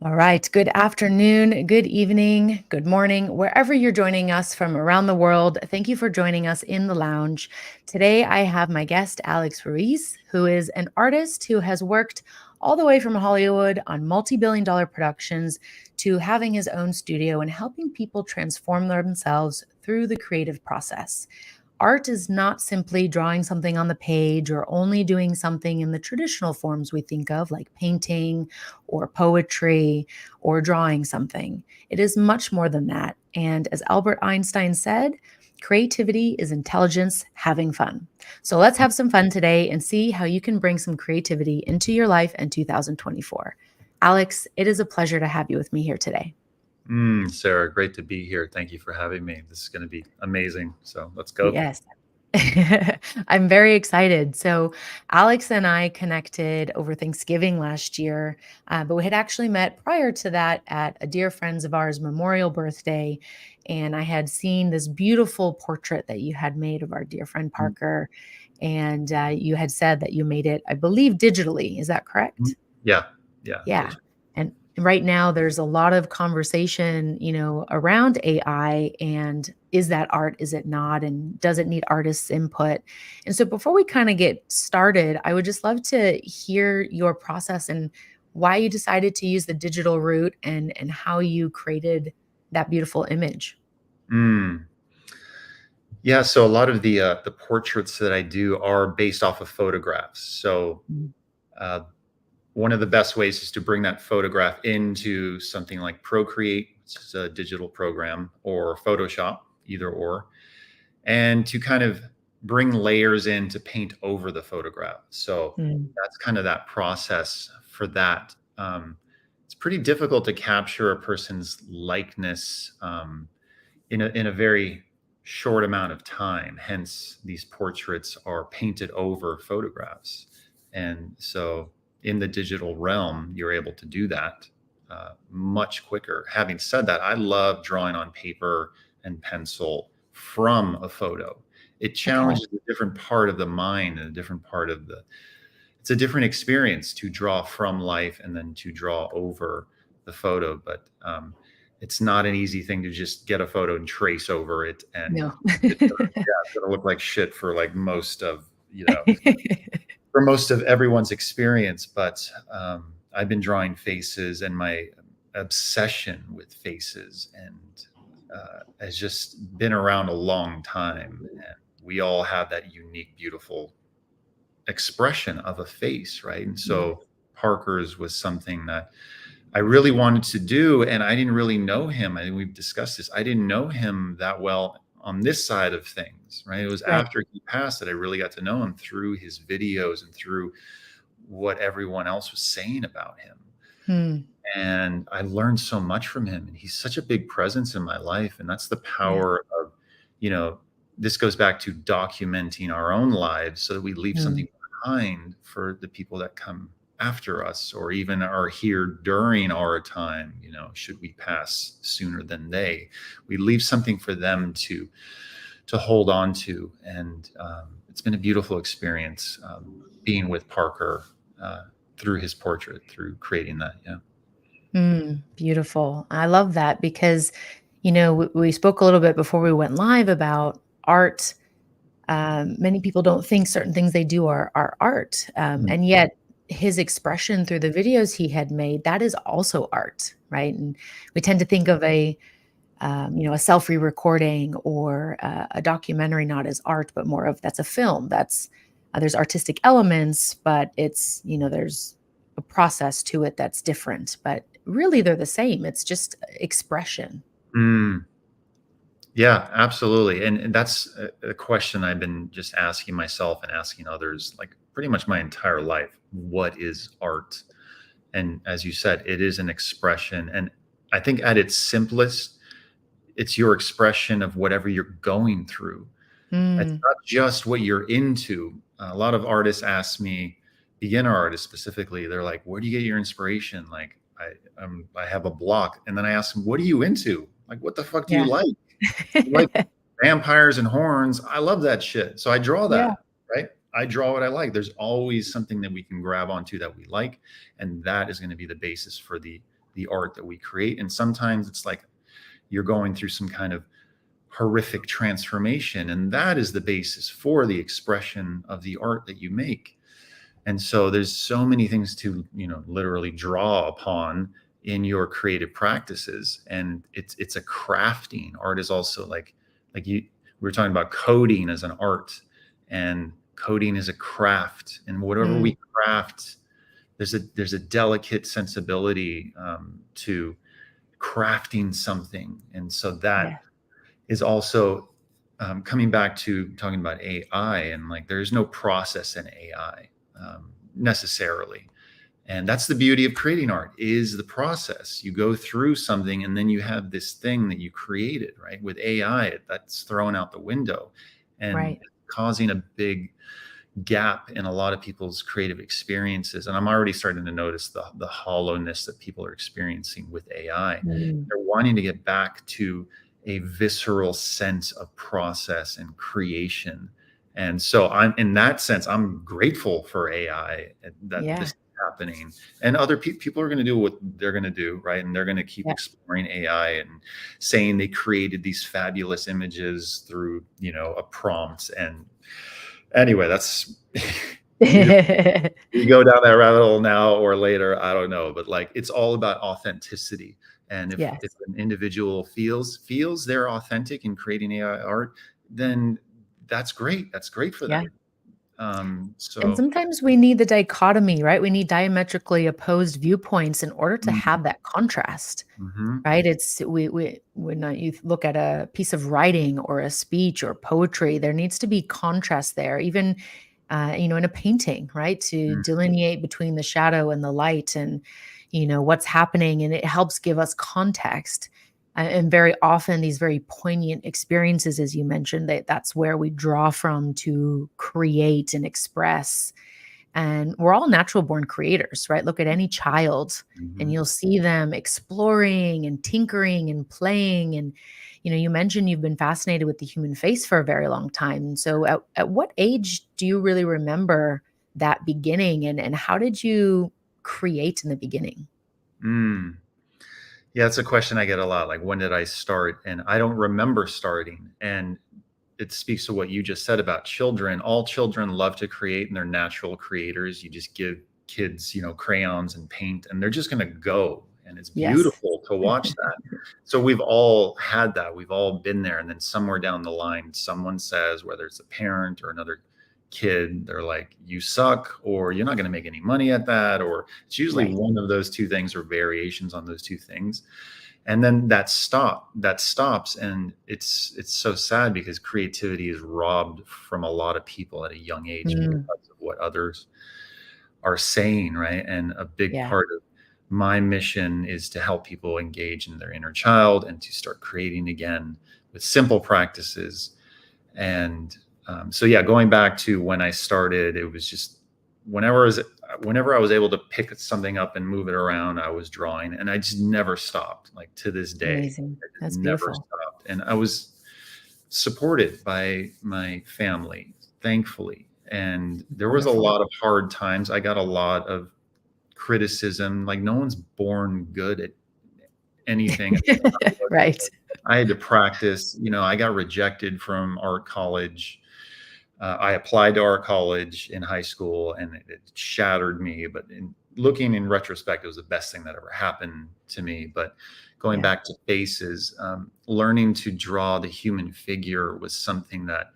All right. Good afternoon, good evening, good morning, wherever you're joining us from around the world. Thank you for joining us in the lounge. Today, I have my guest, Alex Ruiz, who is an artist who has worked all the way from Hollywood on multi-billion-dollar productions to having his own studio and helping people transform themselves through the creative process. Art is not simply drawing something on the page or only doing something in the traditional forms we think of, like painting or poetry or drawing something. It is much more than that. And as Albert Einstein said, creativity is intelligence having fun. So let's have some fun today and see how you can bring some creativity into your life in 2024. Alex, it is a pleasure to have you with me here today. Sarah, great to be here. Thank you for having me. This is going to be amazing. So let's go. Yes. I'm very excited. So, Alex and I connected over Thanksgiving last year, but we had actually met prior to that at a dear friend's of ours' memorial birthday. And I had seen this beautiful portrait that you had made of our dear friend Mm, Parker. And you had said that you made it, I believe, digitally. Is that mhm. correct? Yeah, yeah. Yeah. And right now there's a lot of conversation, around AI and is that art, is it not? And does it need artists' input? And so before we kind of get started, I would just love to hear your process and why you decided to use the digital route and how you created that beautiful image. Mm. Yeah, so a lot of the portraits that I do are based off of photographs. So Mm. uh, one of the best ways is to bring that photograph into something like Procreate, which is a digital program, or Photoshop, either or, and to kind of bring layers in to paint over the photograph. So Mm. that's kind of that process for that. It's pretty difficult to capture a person's likeness in a very short amount of time. Hence, these portraits are painted over photographs, and so in the digital realm, you're able to do that much quicker. Having said that, I love drawing on paper and pencil from a photo. It Okay. challenges a different part of the mind and a different part of the it's a different experience to draw from life and then to draw over the photo. But it's not an easy thing to just get a photo and trace over it, and No. it's gonna look like shit for like most of for most of everyone's experience. But I've been drawing faces, and my obsession with faces and has just been around a long time. And we all have that unique, beautiful expression of a face, right? And Mm. so Parker's was something that I really wanted to do, and I didn't really know him. I think we've discussed this. I didn't know him that well on this side of things, right? It was Right. after he passed that I really got to know him through his videos and through what everyone else was saying about him. Hmm. And I learned so much from him, and he's such a big presence in my life. And that's the Yeah. power of, you know, this goes back to documenting our own lives so that we leave Mm. something behind for the people that come after us or even are here during our time. Should we pass sooner than they, we leave something for them to hold on to. And it's been a beautiful experience being with Parker through his portrait, through creating that. Yeah. Beautiful. I love that because, we spoke a little bit before we went live about art. Many people don't think certain things they do are art. And yet his expression through the videos he had made, that is also art, right? And we tend to think of a selfie recording or a documentary not as art, but more of that's a film. There's artistic elements, but there's a process to it that's different. But really, they're the same. It's just expression. Mm, yeah, absolutely. And that's a question I've been just asking myself and asking others, like pretty much my entire life. What is art? And as you said, it is an expression. And I think at its simplest, it's your expression of whatever you're going through. It's Mm, not just what you're into. A lot of artists ask me, beginner artists specifically, they're like, "Where do you get your inspiration?" Like, I have a block, and then I ask them, "What are you into? Like, what the fuck do you yeah. like? You like vampires and horns? I love that shit. So I draw Yeah. that, right? I draw what I like. There's always something that we can grab onto that we like, and that is going to be the basis for the the art that we create. And sometimes it's like you're going through some kind of horrific transformation, and that is the basis for the expression of the art that you make. And so there's so many things to, literally draw upon in your creative practices. And it's a crafting. Art is also like we were talking about coding as an art, and coding is a craft. And whatever we Mm, craft, there's a delicate sensibility to crafting something. And so that yeah, is also coming back to talking about AI, and like there's no process in AI necessarily. And that's the beauty of creating art, is the process. You go through something and then you have this thing that you created, right? With AI, that's thrown out the window and right. causing a big gap in a lot of people's creative experiences. And I'm already starting to notice the hollowness that people are experiencing with AI. Mm, They're wanting to get back to a visceral sense of process and creation. And so I'm, in that sense, I'm grateful for AI that this yeah, is happening. And other people are going to do what they're going to do, right? And they're going to keep yeah. exploring AI and saying they created these fabulous images through, a prompt. And anyway, that's either we go down that rabbit hole now or later, I don't know. But like, it's all about authenticity. And if Yes. an individual feels they're authentic in creating AI art, then that's great. That's great for Yeah. them. And So sometimes we need the dichotomy, right? We need diametrically opposed viewpoints in order to mhm, have that contrast. mhm, Right? It's we when you look at a piece of writing or a speech or poetry, there needs to be contrast there, even in a painting, right? To mhm, delineate between the shadow and the light, and what's happening, and it helps give us context. And very often, these very poignant experiences, as you mentioned, that's where we draw from to create and express. And we're all natural born creators, right? Look at any child and mhm. you'll see them exploring and tinkering and playing. And, you mentioned you've been fascinated with the human face for a very long time. And so at what age do you really remember that beginning, and how did you create in the beginning? Mm. Yeah, it's a question I get a lot. Like, when did I start? And I don't remember starting. And it speaks to what you just said about children. All children love to create and they're natural creators. You just give kids, crayons and paint, and they're just going to go. And it's Yes. beautiful to watch that. So we've all had that. We've all been there. And then somewhere down the line, someone says, whether it's a parent or another kid, they're like, you suck, or you're not going to make any money at that. Or it's usually Right. one of those two things or variations on those two things. And then that stops, and it's so sad because creativity is robbed from a lot of people at a young age because Mm, of what others are saying, right? And a big yeah. part of my mission is to help people engage in their inner child and to start creating again with simple practices. And so yeah, going back to when I started, it was just whenever I was whenever I was able to pick something up and move it around, I was drawing, and I just never stopped. Like, to this day, Amazing. I just That's never beautiful. stopped. And I was supported by my family, thankfully. And there was a Wonderful. lot of hard times. I got a lot of criticism. Like, no one's born good at anything. Right. I had to practice. I got rejected from art college. I applied to art college in high school, and it shattered me. But looking in retrospect, it was the best thing that ever happened to me. But going Yeah. back to faces, learning to draw the human figure was something that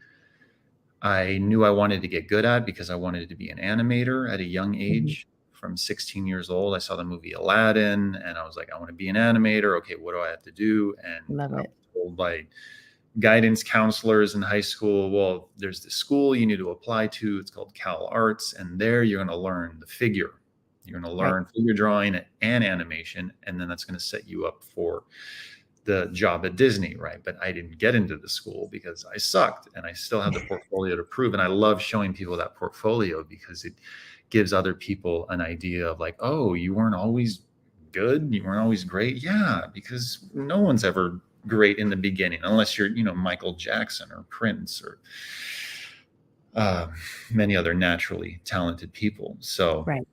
I knew I wanted to get good at because I wanted to be an animator at a young Mhm. age. From 16 years old, I saw the movie Aladdin, and I was like, I want to be an animator. Okay, what do I have to do? And Love I it. was told by guidance counselors in high school, well, there's this school you need to apply to. It's called Cal Arts, and there you're going to learn the figure. You're going to Right. learn figure drawing and animation, and then that's going to set you up for the job at Disney, right? But I didn't get into the school because I sucked, and I still have the portfolio to prove. And I love showing people that portfolio because it gives other people an idea of like, oh, you weren't always good, you weren't always great. Yeah, because no one's ever great in the beginning unless you're, Michael Jackson or Prince or uh, many other naturally talented people. So Right.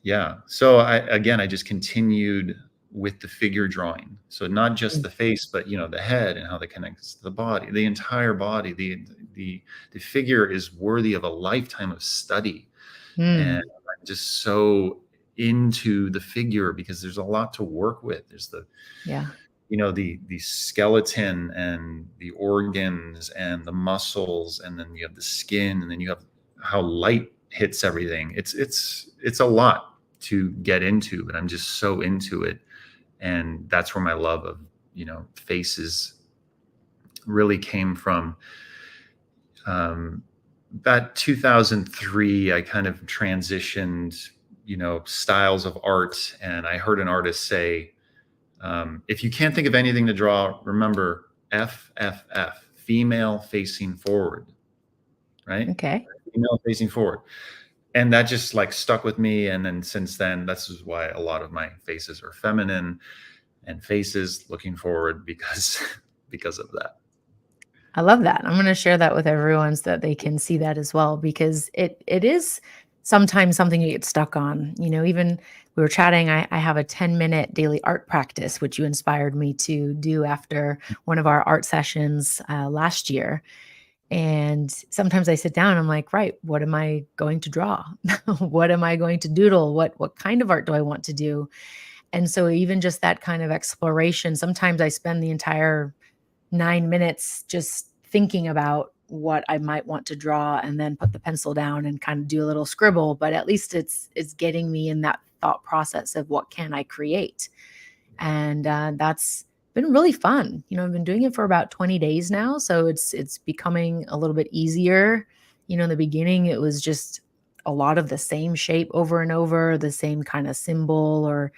yeah. So I just continued with the figure drawing. So not just the face, but the head and how that connects to the body, the entire body. The figure is worthy of a lifetime of study. And Mm, I'm just so into the figure because there's a lot to work with. There's yeah. the skeleton and the organs and the muscles, and then you have the skin, and then you have how light hits everything. It's a lot to get into, but I'm just so into it. And that's where my love of faces really came from. About 2003, I kind of transitioned styles of art, and I heard an artist say, if you can't think of anything to draw, remember FFF, female facing forward, right? Okay. Female facing forward. And that just like stuck with me. And then since then, that's why a lot of my faces are feminine and faces looking forward because because of that. I love that. I'm going to share that with everyone so that they can see that as well, because it is sometimes something you get stuck on. Even we were chatting, I have a 10-minute daily art practice, which you inspired me to do after one of our art sessions last year. And sometimes I sit down, I'm like, right, what am I going to draw? What am I going to doodle? What kind of art do I want to do? And so even just that kind of exploration, sometimes I spend the entire 9 minutes just thinking about what I might want to draw and then put the pencil down and kind of do a little scribble, but at least it's getting me in that thought process of what can I create. And that's been really fun. I've been doing it for about 20 days now, so it's becoming a little bit easier. In the beginning it was just a lot of the same shape over and over, the same kind of symbol or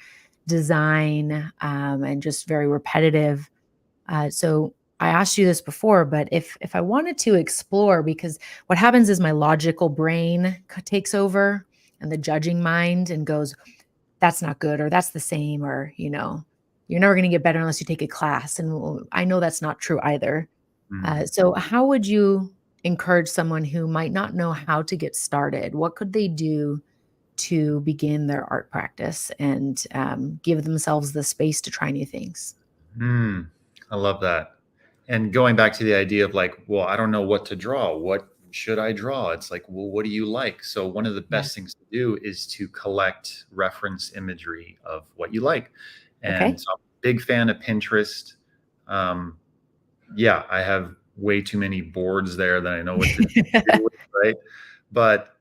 design, and just very repetitive. So I asked you this before, but if I wanted to explore, because what happens is my logical brain takes over and the judging mind and goes, that's not good, or that's the same, or you're never going to get better unless you take a class. And I know that's not true either. Mm. So how would you encourage someone who might not know how to get started? What could they do to begin their art practice and give themselves the space to try new things? Mm. I love that. And going back to the idea of like, well, I don't know what to draw. What should I draw? It's like, well, what do you like? So one of the Yeah. best things to do is to collect reference imagery of what you like. And Okay. so I'm a big fan of Pinterest. Um, yeah, I have way too many boards there that I know what to do with, right? But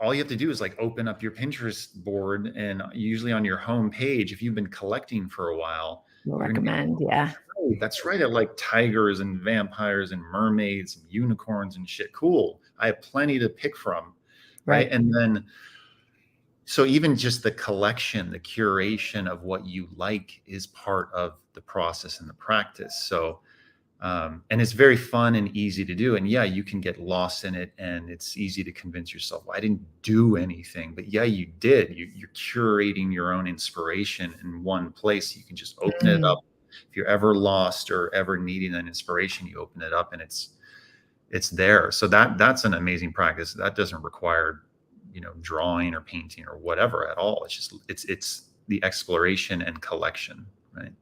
all you have to do is like open up your Pinterest board, and usually on your home page, if you've been collecting for a while, You'll you're gonna be, recommend, yeah. "Oh, that's right. I like tigers and vampires and mermaids and unicorns and shit. Cool. I have plenty to pick from." Right. Right. And then, so even just the collection, the curation of what you like is part of the process and the practice. So, and it's very fun and easy to do. And yeah, you can get lost in it, and it's easy to convince yourself, well, I didn't do anything. But yeah, you did. You're curating your own inspiration in one place. You can just open it Mm, up. If you're ever lost or ever needing an inspiration, you open it up and it's there. So that's an amazing practice. That doesn't require, drawing or painting or whatever at all. It's just it's the exploration and collection, right?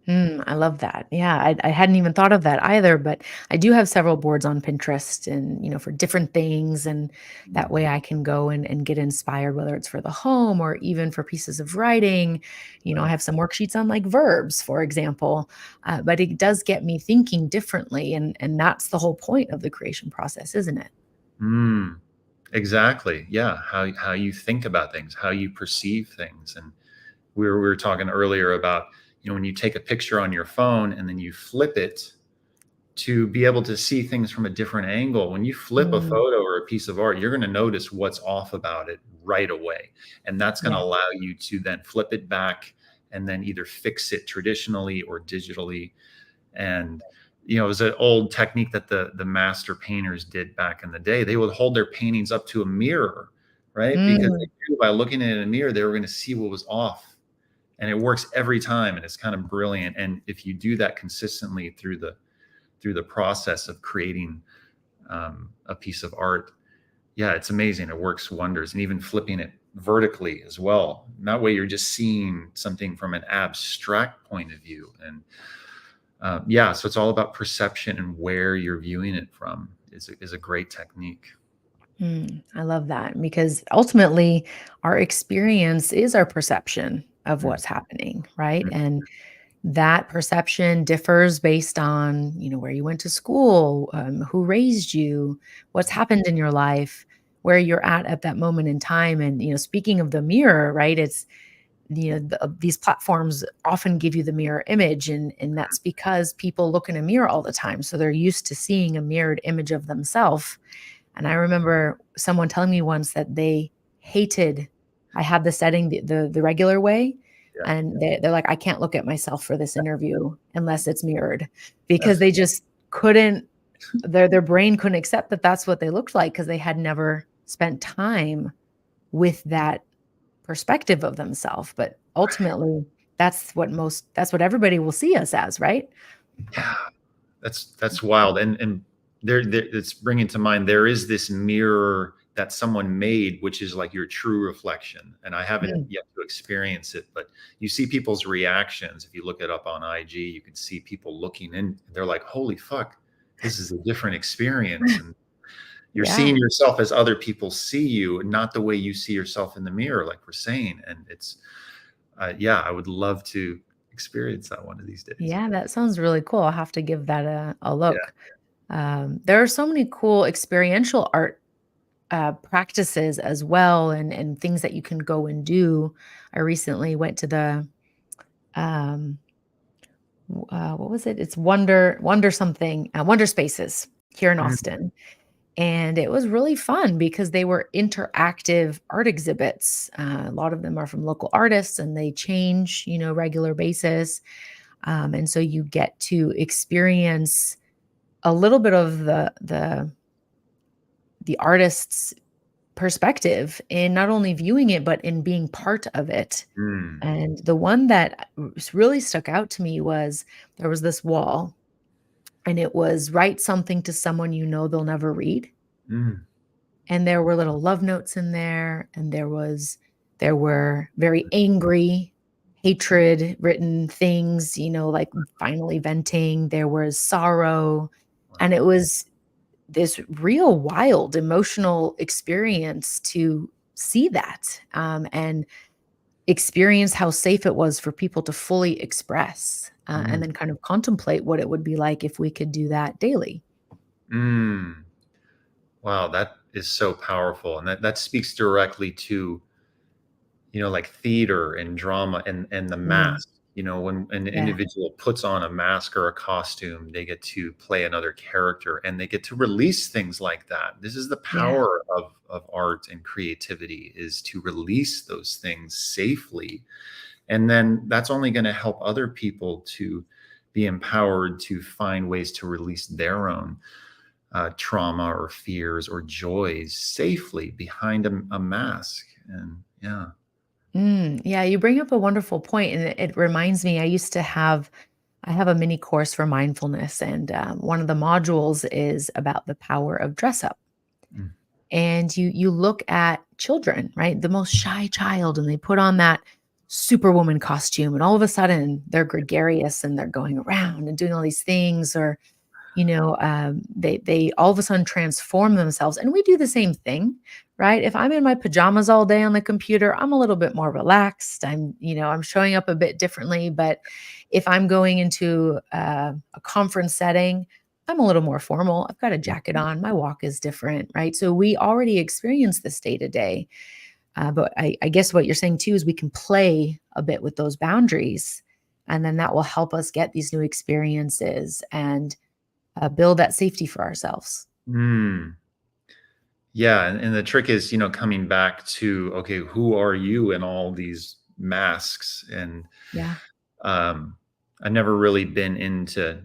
I love that. Yeah, I hadn't even thought of that either, but I do have several boards on Pinterest and, for different things. And that way I can go and get inspired, whether it's for the home or even for pieces of writing. I Right. have some worksheets on like verbs, for example, but it does get me thinking differently. And that's the whole point of the creation process, isn't it? Mm. Exactly. Yeah. How you think about things, how you perceive things. And we were talking earlier about, when you take a picture on your phone and then you flip it to be able to see things from a different angle. When you flip a Mm, photo or a piece of art, you're going to notice what's off about it right away. And that's going to yeah. allow you to then flip it back and then either fix it traditionally or digitally. And it was an old technique that the master painters did back in the day. They would hold their paintings up to a mirror, right? Because they Mm, knew by looking at a mirror, they were going to see what was off. And it works every time, and it's kind of brilliant. And if you do that consistently through the process of creating a piece of art, yeah, it's amazing. It works wonders. And even flipping it vertically as well. And that way you're just seeing something from an abstract point of view. And yeah, so it's all about perception, and where you're viewing it from is a great technique. I love that because ultimately our experience is our perception of Mm, what's happening, right? mm, And that perception differs based on, where you went to school, who raised you, what's happened in your life, where you're at that moment in time. And, speaking of the mirror, right? It's these platforms often give you the mirror image, and that's because people look in a mirror all the time, so they're used to seeing a mirrored image of themselves. And I remember someone telling me once that they hated I had the setting the regular way, yeah, and they're like, "I can't look at myself for this interview unless it's mirrored," because that's they just couldn't their brain couldn't accept that that's what they looked like because they had never spent time with that perspective of themselves. But ultimately, that's what everybody will see us as, right? yeah. That's wild. And there it's bringing to mind, there is this mirror that someone made, which is like your true reflection. And I haven't Mm, yet to experience it, but you see people's reactions. If you look it up on IG, you can see people looking in. They're like, "Holy fuck, this is a different experience." And you're yeah. seeing yourself as other people see you, not the way you see yourself in the mirror, like we're saying. And it's yeah, I would love to experience that one of these days. Yeah, that sounds really cool. I'll have to give that a Yeah. look. There are so many cool experiential art practices as well, and things that you can go and do. I recently went to the um, what was it? It's Wonder something Wonder Spaces here in Mm, Austin, and it was really fun because they were interactive art exhibits. A lot of them are from local artists, and they change, regular basis, and so you get to experience a little bit of the artist's perspective in not only viewing it, but in being part of it. mm, And the one that really stuck out to me was there was this wall, and it was write something to someone they'll never read. mm. And there were little love notes in there, and there were very angry, hatred written things, like finally venting. There was sorrow, and Wow. it was this real wild emotional experience to see that, and experience how safe it was for people to fully express, and Mm, then kind of contemplate what it would be like if we could do that daily. mm. Wow, that is so powerful, and that speaks directly to, like theater and drama and the Mm, mask. When an yeah, individual puts on a mask or a costume, they get to play another character, and they get to release things like that. This is the yeah. power of art and creativity, is to release those things safely. And then that's only going to help other people to be empowered to find ways to release their own trauma or fears or joys safely behind a mask. And yeah. Yeah, you bring up a wonderful point, and it reminds me. I have a mini course for mindfulness, and one of the modules is about the power of dress up. Mm, And you look at children, right? The most shy child, and they put on that superwoman costume, and all of a sudden they're gregarious and they're going around and doing all these things, or they all of a sudden transform themselves. And we do the same thing, right? If I'm in my pajamas all day on the computer, I'm a little bit more relaxed. I'm showing up a bit differently. But if I'm going into a conference setting, I'm a little more formal. I've got a jacket on. My walk is different, right? So we already experience this day to day. But I guess what you're saying too is we can play a bit with those boundaries, and then that will help us get these new experiences and build that safety for ourselves. mm. Yeah, and the trick is, coming back to, okay, who are you in all these masks? And Yeah. um, I've never really been into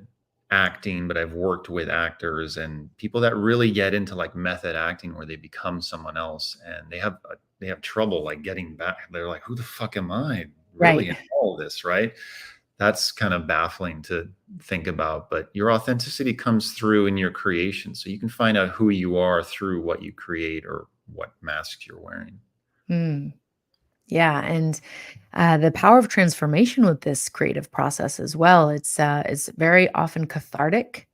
acting, but I've worked with actors and people that really get into like method acting, where they become someone else, and they have trouble like getting back. They're like, who the fuck am I really Right. in all this, right? That's kind of baffling to think about, but your authenticity comes through in your creation. So you can find out who you are through what you create or what masks you're wearing. Mm. Yeah, and the power of transformation with this creative process as well. It's very often cathartic,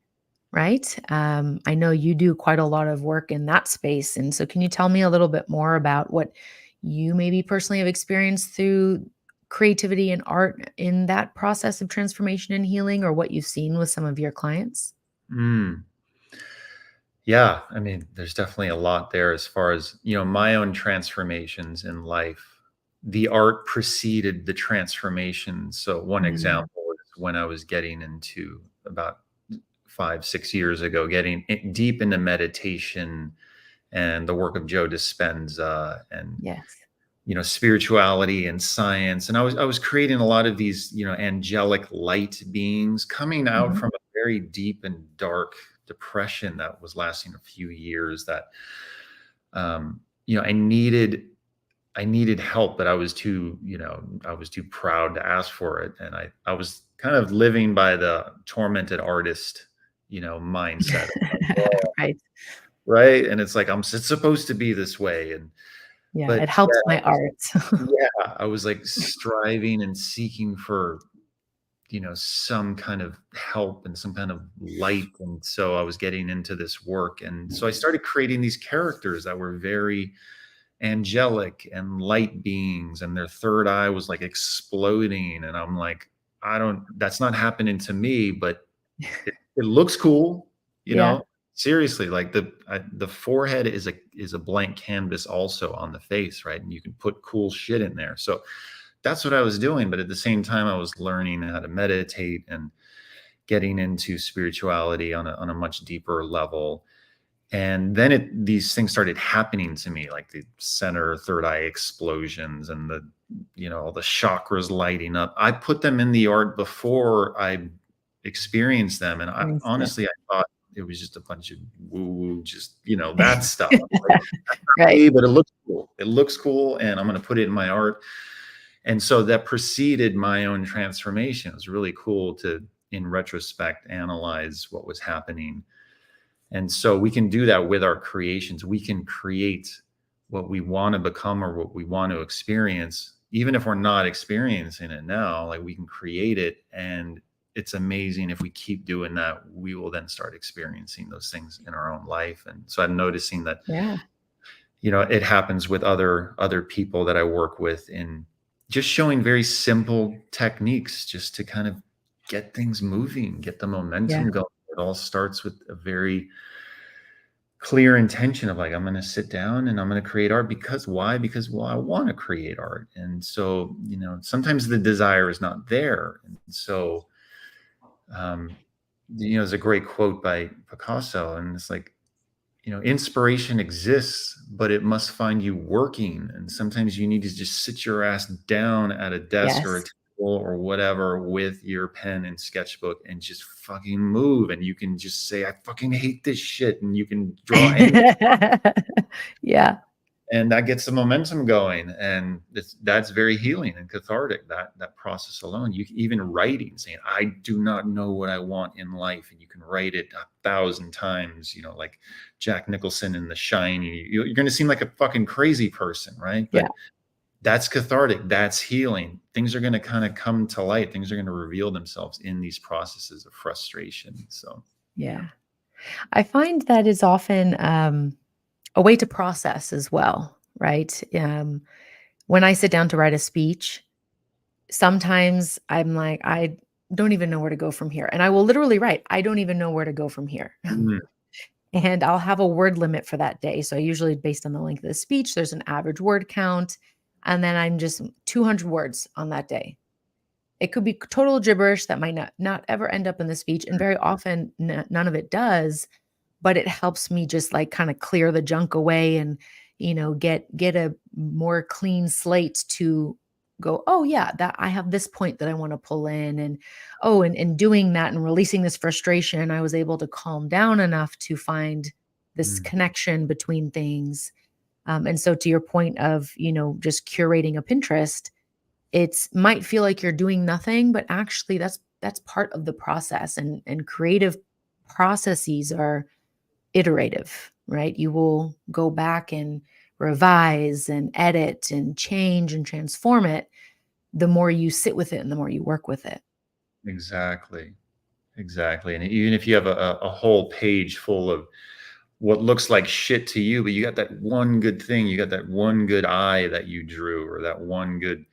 right? I know you do quite a lot of work in that space, and so can you tell me a little bit more about what you maybe personally have experienced through creativity and art in that process of transformation and healing, or what you've seen with some of your clients? Mm. Yeah, I mean, there's definitely a lot there as far as, my own transformations in life. The art preceded the transformation. So one Mm, example was when I was getting into about 5, 6 years ago, getting deep into meditation and the work of Joe Dispenza and yes. spirituality and science. And I was creating a lot of these, angelic light beings coming out Mhm. from a very deep and dark depression that was lasting a few years that I needed help, but I was too proud to ask for it. And I was kind of living by the tormented artist, mindset. Right. Right. And it's like it's supposed to be this way. Yeah, But it helps yeah, my art. I was like striving and seeking for, some kind of help and some kind of light. And so I was getting into this work. And so I started creating these characters that were very angelic and light beings, and their third eye was like exploding. And I'm like, that's not happening to me, but it looks cool, you Yeah, know? Seriously, like the forehead is a blank canvas also on the face, right? And you can put cool shit in there. So that's what I was doing, but at the same time, I was learning how to meditate and getting into spirituality on a much deeper level. And then these things started happening to me, like the center third eye explosions and all the chakras lighting up. I put them in the art before I experienced them. And I experienced it. honestly, I thought it was just a bunch of woo woo, just, that stuff. Like, Right. hey, but it looks cool. It looks cool. And I'm going to put it in my art. And so that preceded my own transformation. It was really cool to, in retrospect, analyze what was happening. And so we can do that with our creations. We can create what we want to become or what we want to experience, even if we're not experiencing it now. Like, we can create it. And it's amazing if we keep doing that, we will then start experiencing those things in our own life. And so I'm noticing that, Yeah, it happens with other people that I work with, in just showing very simple techniques just to kind of get things moving, get the yeah, momentum going. It all starts with a very clear intention of, like, I'm going to sit down and I'm going to create art. Because why? Because, well, I want to create art. And so, sometimes the desire is not there. And so, um, there's a great quote by Picasso, and it's like, inspiration exists, but it must find you working. And sometimes you need to just sit your ass down at a desk or a yes. table or whatever with your pen and sketchbook and just fucking move. And you can just say, I fucking hate this shit. And you can draw any, Yeah, and that gets the momentum going. And that's very healing and cathartic, that process alone. You even writing, saying, I do not know what I want in life, and you can write it 1,000 times, like Jack Nicholson in The Shining. You're going to seem like a fucking crazy person, right? yeah, But that's cathartic, that's healing. Things are going to kind of come to light. Things are going to reveal themselves in these processes of frustration. So yeah. I find that is often, a way to process as well, right? When I sit down to write a speech, sometimes I'm like, "I don't even know where to go from here," and I will literally write, "I don't even know where to go from here." mm, And I'll have a word limit for that day. So usually based on the length of the speech, there's an average word count, and then I'm just 200 words on that day. It could be total gibberish that might not ever end up in the speech, and very often none of it does, but it helps me just like kind of clear the junk away and get a more clean slate to go, oh yeah, that I have this point that I want to pull in, and oh, and doing that and releasing this frustration, I was able to calm down enough to find this mm, connection between things. And so to your point of just curating a Pinterest, it's might feel like you're doing nothing, but actually that's part of the process, and creative processes are iterative, right? You will go back and revise and edit and change and transform it, the more you sit with it and the more you work with it. Exactly. Exactly. And even if you have a whole page full of what looks like shit to you, but you got that one good thing, you got that one good eye that you drew, or that one good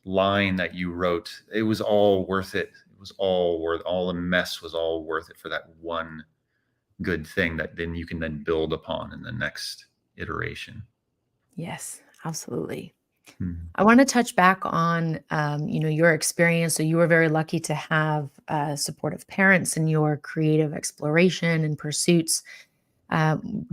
line that you wrote, it was all worth it. It was all worth, all the mess was all worth it for that one good thing that then you can then build upon in the next iteration. Yes, absolutely. Mhm. I want to touch back on, your experience. So you were very lucky to have supportive parents in your creative exploration and pursuits.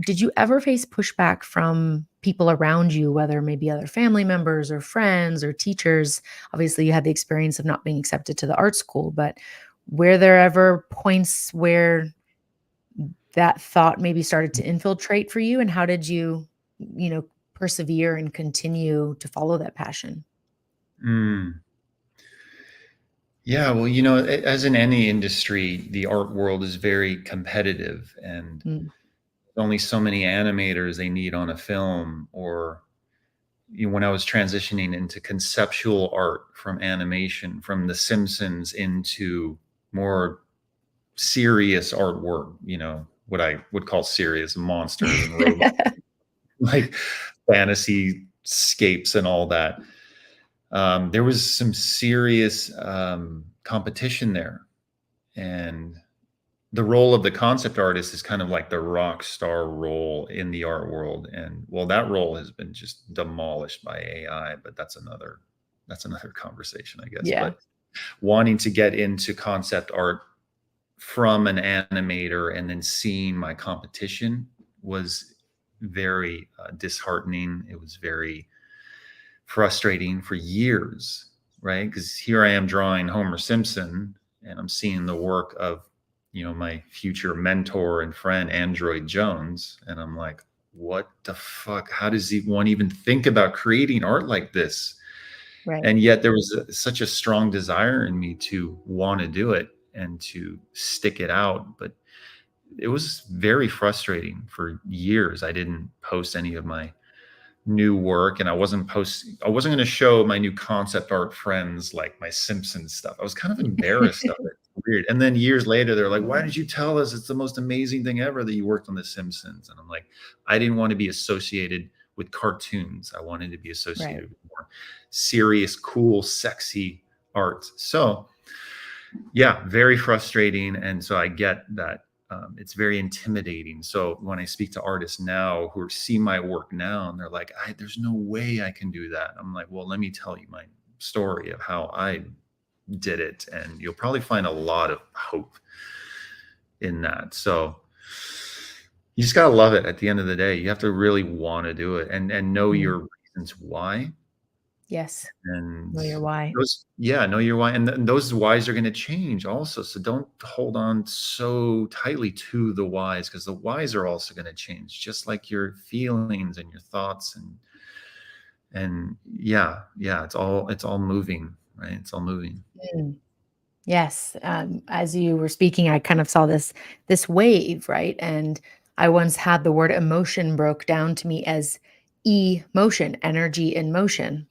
Did you ever face pushback from people around you, whether maybe other family members or friends or teachers? Obviously, you had the experience of not being accepted to the art school, but were there ever points where that thought maybe started to infiltrate for you? And how did you know, persevere and continue to follow that passion? Mm. Yeah, well, as in any industry, the art world is very competitive, and Mm. only so many animators they need on a film. Or when I was transitioning into conceptual art from animation, from The Simpsons into more serious artwork, what I would call serious monsters and robots, like fantasy scapes and all that. There was some serious competition there. And the role of the concept artist is kind of like the rock star role in the art world. And well, that role has been just demolished by AI, but that's another conversation, I guess. Yeah. But wanting to get into concept art from an animator and then seeing my competition was very disheartening. It was very frustrating for years, right? Because here I am drawing Homer Simpson, and I'm seeing the work of, my future mentor and friend, Android Jones. And I'm like, what the fuck? How does one even think about creating art like this? Right. And yet there was such a strong desire in me to want to do it and to stick it out. But it was very frustrating for years. I didn't post any of my new work, and I wasn't going to show my new concept art friends like my Simpsons stuff. I was kind of embarrassed of it. Weird. And then years later they're like, why didn't you tell us? It's the most amazing thing ever that you worked on the Simpsons. And I'm like, I didn't want to be associated with cartoons. I wanted to be Right. associated with more serious, cool, sexy art. So yeah, very frustrating. And so I get that. It's very intimidating. So when I speak to artists now who see my work now, and they're like, there's no way I can do that. I'm like, well, let me tell you my story of how I did it. And you'll probably find a lot of hope in that. So you just got to love it at the end of the day. You have to really want to do it, and know Mm. your reasons why. Yes. And Know your why. know your why, and those whys are going to change also. So don't hold on so tightly to the whys, because the whys are also going to change, just like your feelings and your thoughts. And yeah, it's all moving, right? It's all moving. Mm. Yes. As you were speaking, I kind of saw this wave, right? And I once had the word emotion broke down to me as emotion, energy in motion.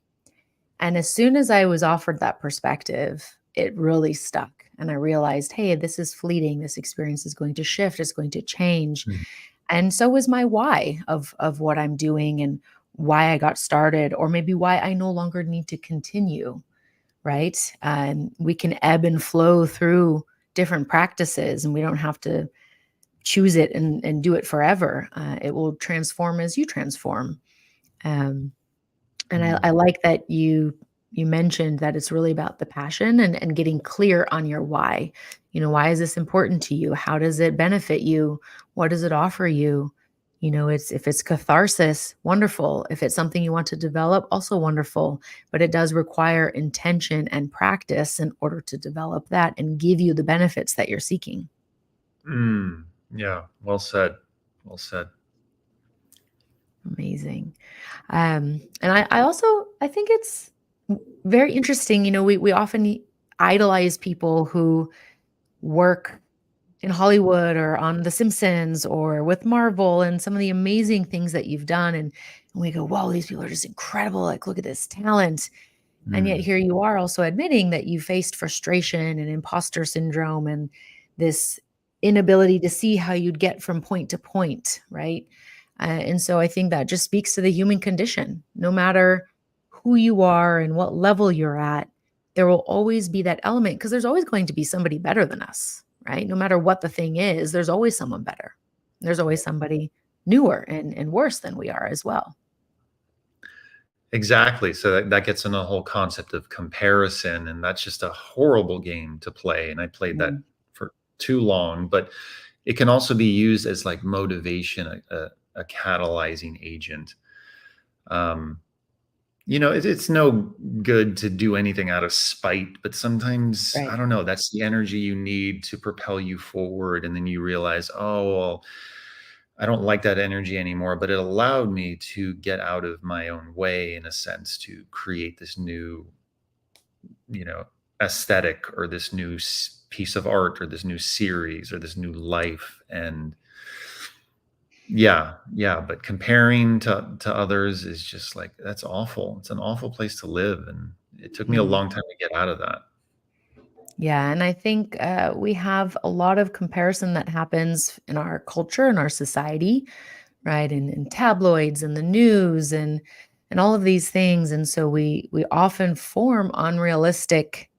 And as soon as I was offered that perspective, it really stuck. And I realized, hey, this is fleeting. This experience is going to shift, it's going to change. Mhm. And so is my why of what I'm doing and why I got started, or maybe why I no longer need to continue, right? We can ebb and flow through different practices, and we don't have to choose it and do it forever. It will transform as you transform. Um, and I Mm. like that you mentioned that it's really about the passion and getting clear on your why. Why is this important to you? How does it benefit you? What does it offer you? It's if it's catharsis, wonderful. If it's something you want to develop, also wonderful. But it does require intention and practice in order to develop that and give you the benefits that you're seeking. Mm. Yeah, well said. Well said. Amazing. And I also I think it's very interesting. We often idolize people who work in Hollywood or on The Simpsons or with Marvel and some of the amazing things that you've done. And we go, whoa, these people are just incredible. Like, look at this talent. And yet Mm, here you are also admitting that you faced frustration and imposter syndrome and this inability to see how you'd get from point to point, right? And so I think that just speaks to the human condition. No matter who you are and what level you're at, there will always be that element because there's always going to be somebody better than us, right? No matter what the thing is, there's always someone better. There's always somebody newer and worse than we are as well. exactly. So that gets into the whole concept of comparison, and that's just a horrible game to play. And I played that Mm, for too long, but it can also be used as like motivation, a catalyzing agent. Um, it's no good to do anything out of spite, but sometimes, I right. don't know, that's the energy you need to propel you forward. And then you realize, oh, well, I don't like that energy anymore, but it allowed me to get out of my own way in a sense to create this new, you know, aesthetic or this new piece of art or this new series or this new life. And yeah, but comparing to others is just like that's awful. It's an awful place to live, and it took me a Mm. long time to get out of that. Yeah, and I think we have a lot of comparison that happens in our culture and our society, right? In tabloids and the news and all of these things, and so we often form unrealistic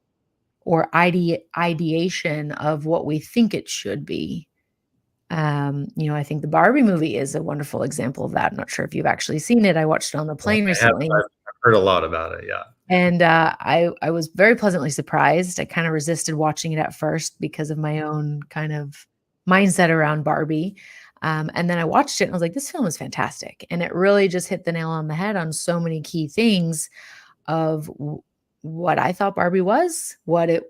or ideation of what we think it should be. I think the Barbie movie is a wonderful example of that. I'm not sure if you've actually seen it. I watched it on the plane I have recently. I've heard a lot about it, yeah. And, I was very pleasantly surprised. I kinda resisted watching it at first because of my own kind of mindset around Barbie, and then I watched it and I was like, "This film is fantastic," and it really just hit the nail on the head on so many key things of what I thought Barbie was, what it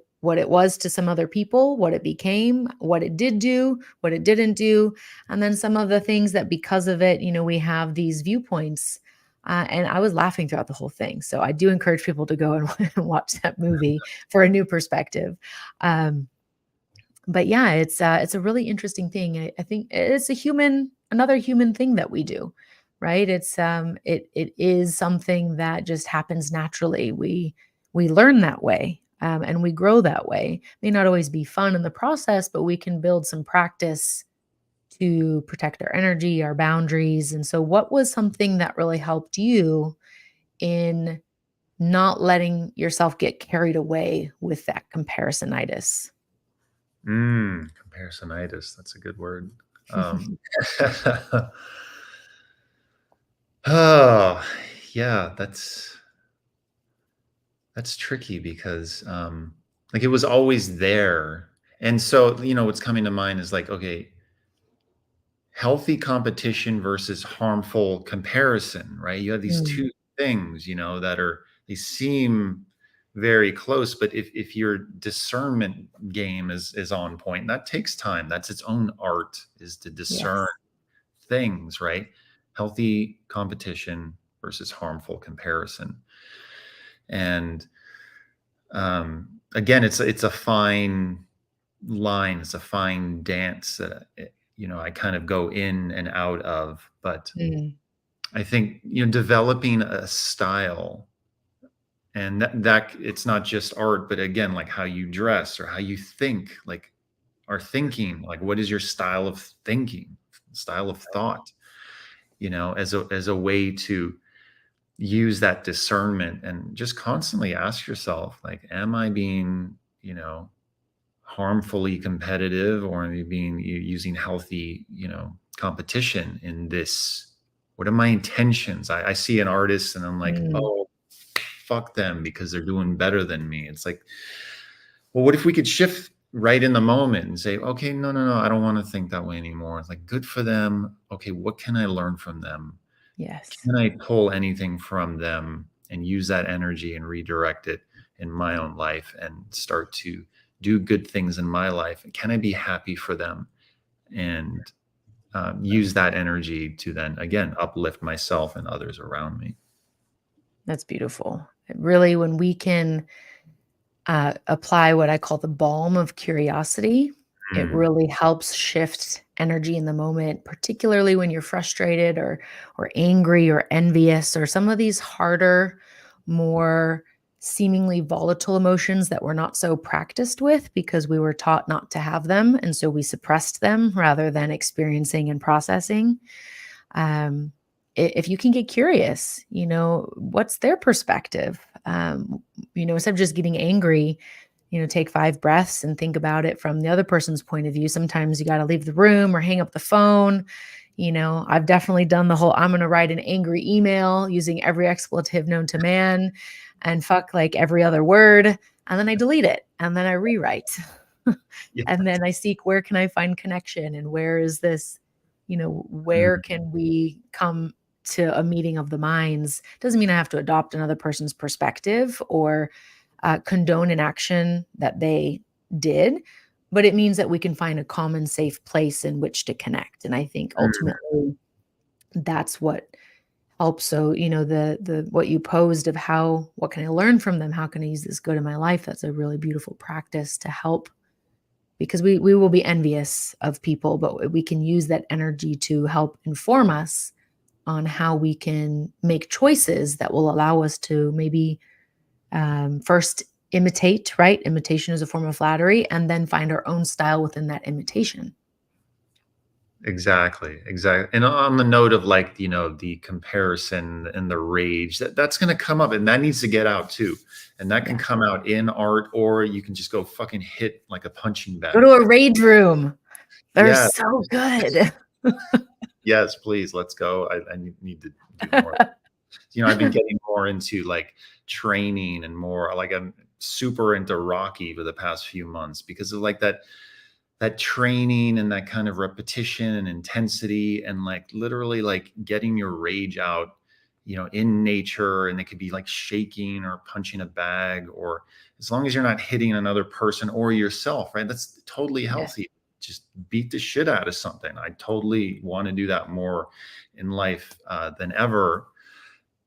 was to some other people, what it became, what it did do, what it didn't do, and then some of the things that because of it, we have these viewpoints. And I was laughing throughout the whole thing. So I do encourage people to go and watch that movie for a new perspective. Um, but yeah, it's a really interesting thing. I think it's another human thing that we do, right? It is something that just happens naturally. We learn that way, and we grow that way. May not always be fun in the process, but we can build some practice to protect our energy, our boundaries. And so, what was something that really helped you in not letting yourself get carried away with that comparisonitis? Comparisonitis, that's a good word. Um, oh, yeah, that's tricky because, like, it was always there, and so, what's coming to mind is like, okay, healthy competition versus harmful comparison, right? You have these Mm, 2 things, they seem very close, but if your discernment game is on point, that takes time. That's its own art, is to discern yes. things, right? Healthy competition versus harmful comparison. And, again, it's a fine line, it's a fine dance that, I kind of go in and out of, but Mm, I think, developing a style and that it's not just art, but again, like how you dress or how you think, like our thinking, like what is your style of thinking, style of thought, as a way to use that discernment and just constantly ask yourself, like, am I being, harmfully competitive, or am I being using healthy, competition in this? What are my intentions? I see an artist and I'm like, mm, oh, fuck them because they're doing better than me. It's like, well, what if we could shift right in the moment and say, okay, no, no, no, I don't want to think that way anymore. It's like, good for them. Okay, what can I learn from them? yes. Can I pull anything from them and use that energy and redirect it in my own life and start to do good things in my life? Can I be happy for them and use that energy to then again uplift myself and others around me? That's beautiful. Really, when we can apply what I call the balm of curiosity It Mm, really helps shift energy in the moment, particularly when you're frustrated or angry or envious or some of these harder, more seemingly volatile emotions that we're not so practiced with because we were taught not to have them, and so we suppressed them rather than experiencing and processing. Um, if you can get curious, what's their perspective? Instead of just getting angry, take 5 breaths and think about it from the other person's point of view. Sometimes you got to leave the room or hang up the phone. I've definitely done the whole I'm going to write an angry email using every expletive known to man and fuck like every other word. And then I delete it and then I rewrite. yeah. And then I seek where can I find connection and where is this, where Mm, can we come to a meeting of the minds? Doesn't mean I have to adopt another person's perspective or condone an action that they did, but it means that we can find a common safe place in which to connect. And I think mm, ultimately that's what helps. So, the what you posed of what can I learn from them? How can I use this good in my life? That's a really beautiful practice to help because we will be envious of people, but we can use that energy to help inform us on how we can make choices that will allow us to maybe first imitate, right? Imitation is a form of flattery, and then find our own style within that imitation. exactly, exactly. And on the note of like, the comparison and the rage, that's gonna come up and that needs to get out too. And that can Yeah. come out in art, or you can just go fucking hit like a punching Go bag. to a rage room. They're Yeah, so good. yes, please, let's go. I need to do more. I've been getting more into like training and more like I'm super into Rocky for the past few months because of like that training and that kind of repetition and intensity and like literally like getting your rage out, in nature. And it could be like shaking or punching a bag, or as long as you're not hitting another person or yourself, right? That's totally Yeah. healthy. Just beat the shit out of something. I totally want to do that more in life than ever,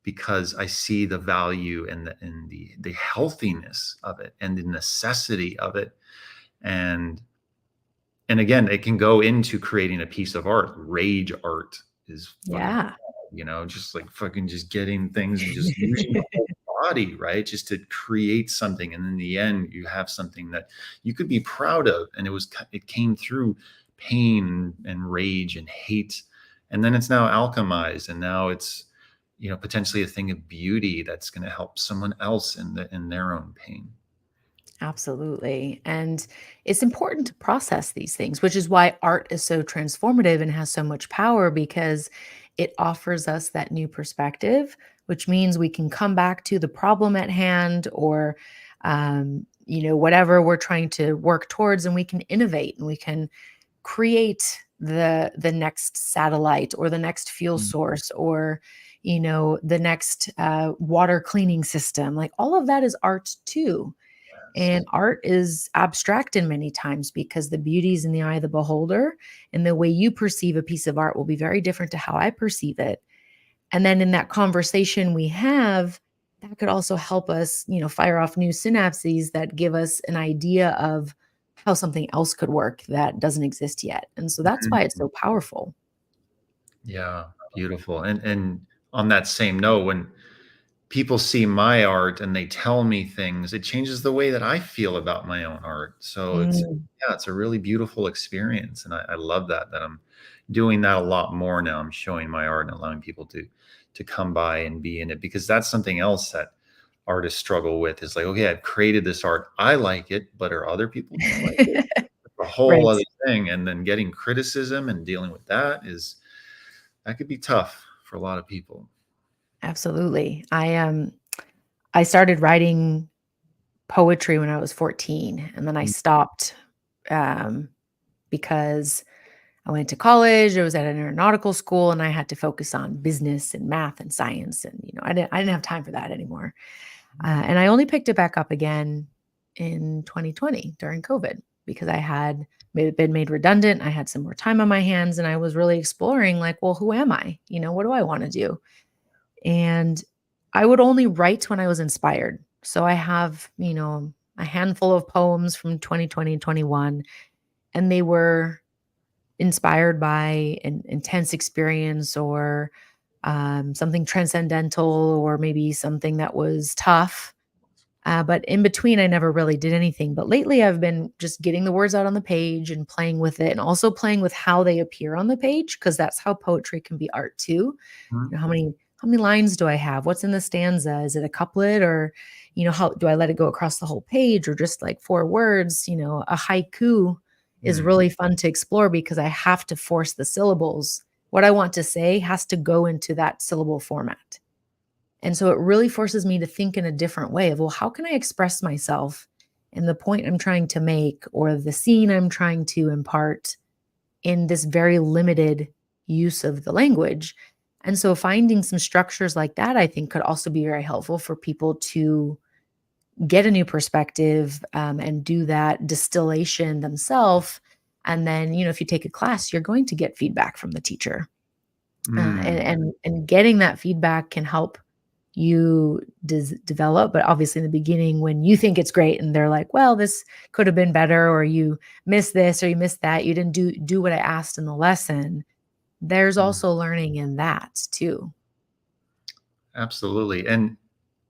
because I see the value and the healthiness of it and the necessity of it. And again, it can go into creating a piece of art. Rage art is fucking, Yeah. just like fucking just getting things and just using the whole body, right? Just to create something. And in the end, you have something that you could be proud of. And it came through pain and rage and hate. And then it's now alchemized. And now it's, potentially a thing of beauty that's going to help someone else in their own pain. Absolutely. And it's important to process these things, which is why art is so transformative and has so much power because it offers us that new perspective, which means we can come back to the problem at hand or, whatever we're trying to work towards, and we can innovate and we can create the next satellite or the next fuel Mm. source or the next water cleaning system. Like all of that is art too, Yes. and art is abstract in many times because the beauty is in the eye of the beholder, and the way you perceive a piece of art will be very different to how I perceive it. And then in that conversation we have, that could also help us, fire off new synapses that give us an idea of how something else could work that doesn't exist yet. And so that's why it's Mhm. so powerful. Yeah, beautiful. And on that same note, when people see my art and they tell me things, it changes the way that I feel about my own art. So Mm, it's a really beautiful experience. And I love that I'm doing that a lot more now. I'm showing my art and allowing people to come by and be in it, because that's something else that artists struggle with is like, okay, I've created this art. I like it, but are other people going to like it? A whole right. other thing. And then getting criticism and dealing with that could be tough for a lot of people. Absolutely. I started writing poetry when I was 14, and then I Mm, stopped um because I went to college, I was at an aeronautical school, and I had to focus on business and math and science, and, I didn't have time for that anymore. And I only picked it back up again in 2020 during COVID because I had been made redundant. I had some more time on my hands, and I was really exploring, like, well, who am I? What do I want to do? And I would only write when I was inspired. So I have, a handful of poems from 2020 and 21, and they were inspired by an intense experience or something transcendental or maybe something that was tough. But in between, I never really did anything. But lately, I've been just getting the words out on the page and playing with it, and also playing with how they appear on the page, because that's how poetry can be art too. Mhm. You know, how many lines do I have? What's in the stanza? Is it a couplet, or how do I let it go across the whole page, or just like four words? A haiku is Mm. really fun to explore because I have to force the syllables. What I want to say has to go into that syllable format. And so it really forces me to think in a different way of, well, how can I express myself and the point I'm trying to make or the scene I'm trying to impart in this very limited use of the language? And so finding some structures like that, I think, could also be very helpful for people to get a new perspective, and do that distillation themselves. And then, if you take a class, you're going to get feedback from the teacher. Mm. And getting that feedback can help you develop. But obviously, in the beginning, when you think it's great and they're like, well, this could have been better, or you missed this or you missed that, you didn't do what I asked in the lesson, there's Mm. also learning in that too. Absolutely. And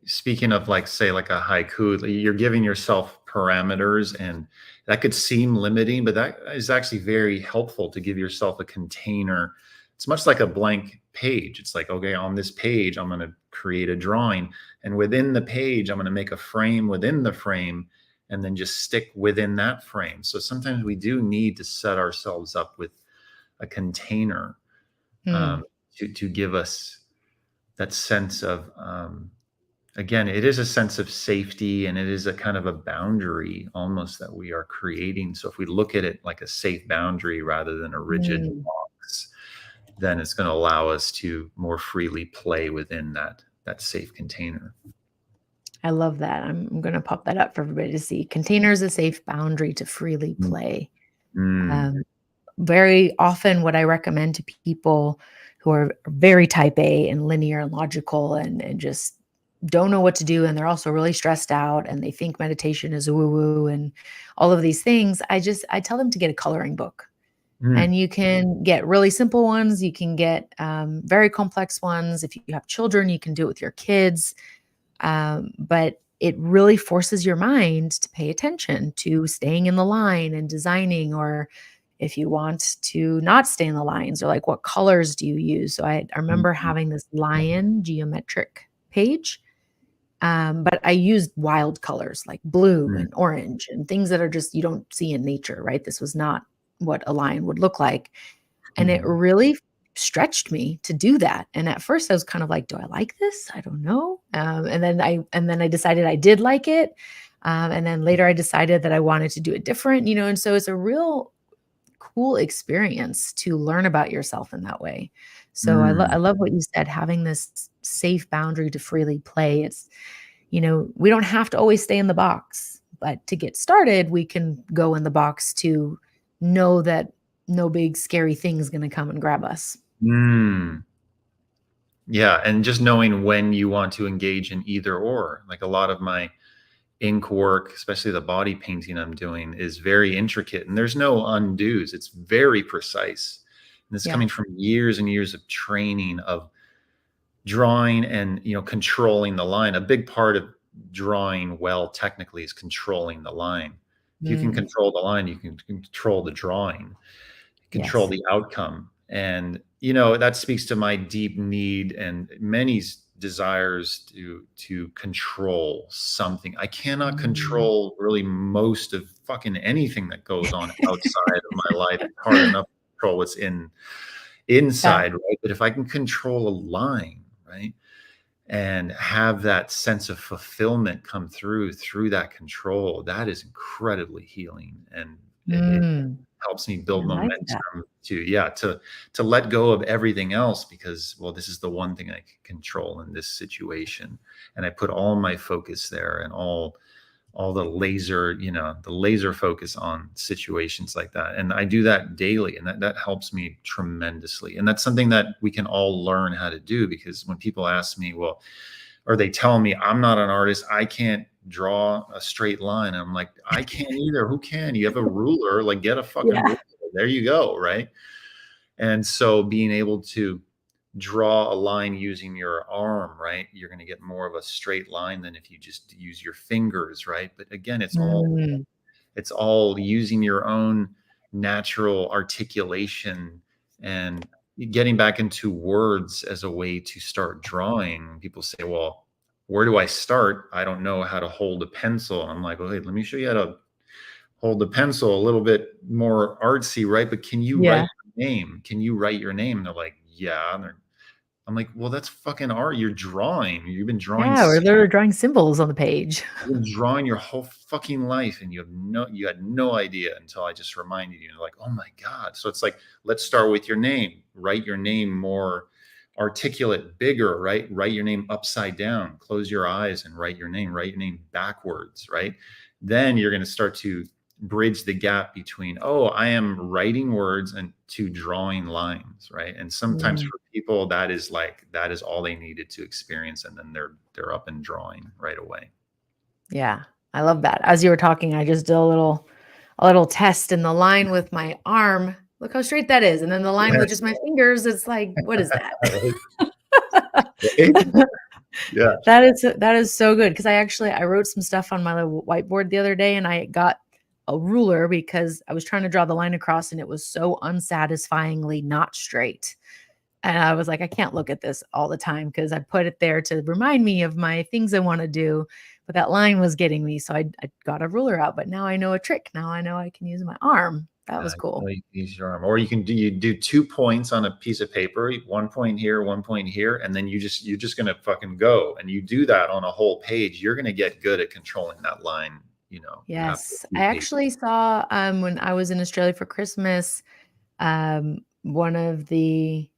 speaking of, like, say, like a haiku, you're giving yourself parameters, and that could seem limiting, but that is actually very helpful to give yourself a container. It's much like a blank page. It's like, okay, on this page, I'm going to create a drawing. And within the page, I'm going to make a frame within the frame and then just stick within that frame. So sometimes we do need to set ourselves up with a container, Hmm. um, to give us that sense of, again, it is a sense of safety, and it is a kind of a boundary almost that we are creating. So if we look at it like a safe boundary rather than a rigid Mm. box, then it's going to allow us to more freely play within that safe container. I love that. I'm going to pop that up for everybody to see. Containers a safe boundary to freely Mm. play. Mm. Um, Very often, what I recommend to people who are very type A and linear and logical, and just don't know what to do, and they're also really stressed out, and they think meditation is woo woo and all of these things, I tell them to get a coloring book. Mm. And you can get really simple ones, you can get very complex ones. If you have children, you can do it with your kids. But it really forces your mind to pay attention to staying in the line and designing, or if you want to not stay in the lines, or like, what colors do you use? So I remember Mm. having this lion geometric page, but I used wild colors like blue Mm. and orange and things that are just you don't see in nature, right? This was not what a lion would look like. And it Mhm. really stretched me to do that. And at first I was kind of like, do I like this? I don't know. And then I decided I did like it. And then later I decided that I wanted to do it different, and so it's a real cool experience to learn about yourself in that way. So I Mm. love what you said, having this safe boundary to freely play. We don't have to always stay in the box, but to get started, we can go in the box to know that no big scary thing is going to come and grab us. Mm. Yeah, and just knowing when you want to engage in either or. Like, a lot of my ink work, especially the body painting I'm doing, is very intricate, and there's no undos. It's very precise. And it's Yeah. coming from years and years of training of drawing and, controlling the line. A big part of drawing well technically is controlling the line. If you can Mm, control the line, you can control the drawing, control yes. the outcome. And that speaks to my deep need and many's desires to control something. I cannot Mm. control really most of fucking anything that goes on outside of my life. It's hard enough to control what's Yeah. inside, right? But if I can control a line, right, and have that sense of fulfillment come through that control, that is incredibly healing. And it Mm, helps me I build like that. momentum to let go of everything else, because, well, this is the one thing I can control in this situation, and I put all my focus there, and all the laser focus on situations like that. And I do that daily, and that helps me tremendously. And that's something that we can all learn how to do, because when people ask me, well, or they tell me I'm not an artist, I can't draw a straight line. I'm like, I can't either. Who can? You have a ruler, like get a fucking Yeah. ruler. There you go, right? And so being able to draw a line using your arm, right? You're going to get more of a straight line than if you just use your fingers, right? But again, Mm, it's all using your own natural articulation and getting back into words as a way to start drawing. People say, well, where do I start? I don't know how to hold a pencil. And I'm like, well, hey, let me show you how to hold the pencil a little bit more artsy, right? But can you write yeah. your name? Can you write your name? And they're like, yeah. I'm like, well, that's fucking art. You're drawing. Yeah, or they're drawing symbols on the page. You've been drawing your whole fucking life, and you had no idea until I just reminded you. You're like, oh my God. So it's like, let's start with your name. Write your name more articulate, bigger, right? Write your name upside down. Close your eyes and write your name. Write your name backwards, right? Then you're going to start to bridge the gap between, oh, I am writing words and to drawing lines, right? And sometimes Mm, for people, that is all they needed to experience, and then they're up and drawing right away. yeah, I love that. As you were talking, I just did a little test in the line with my arm. Look how straight that is. And then the line Yeah. with just my fingers, it's like, what is that? Right? Yeah. That is so good because I wrote some stuff on my little whiteboard the other day and I got a ruler because I was trying to draw the line across and it was so unsatisfyingly not straight. And I was like, I can't look at this all the time because I put it there to remind me of my things I want to do. But that line was getting me. So I got a ruler out. But now I know a trick. Now I know I can use my arm. That was cool. Use your arm, or you do 2 points on a piece of paper, 1 point here, 1 point here, and then you're just gonna fucking go, and you do that on a whole page. You're gonna get good at controlling that line. After a Yes. few I pages. actually saw when I was in Australia for Christmas, one of the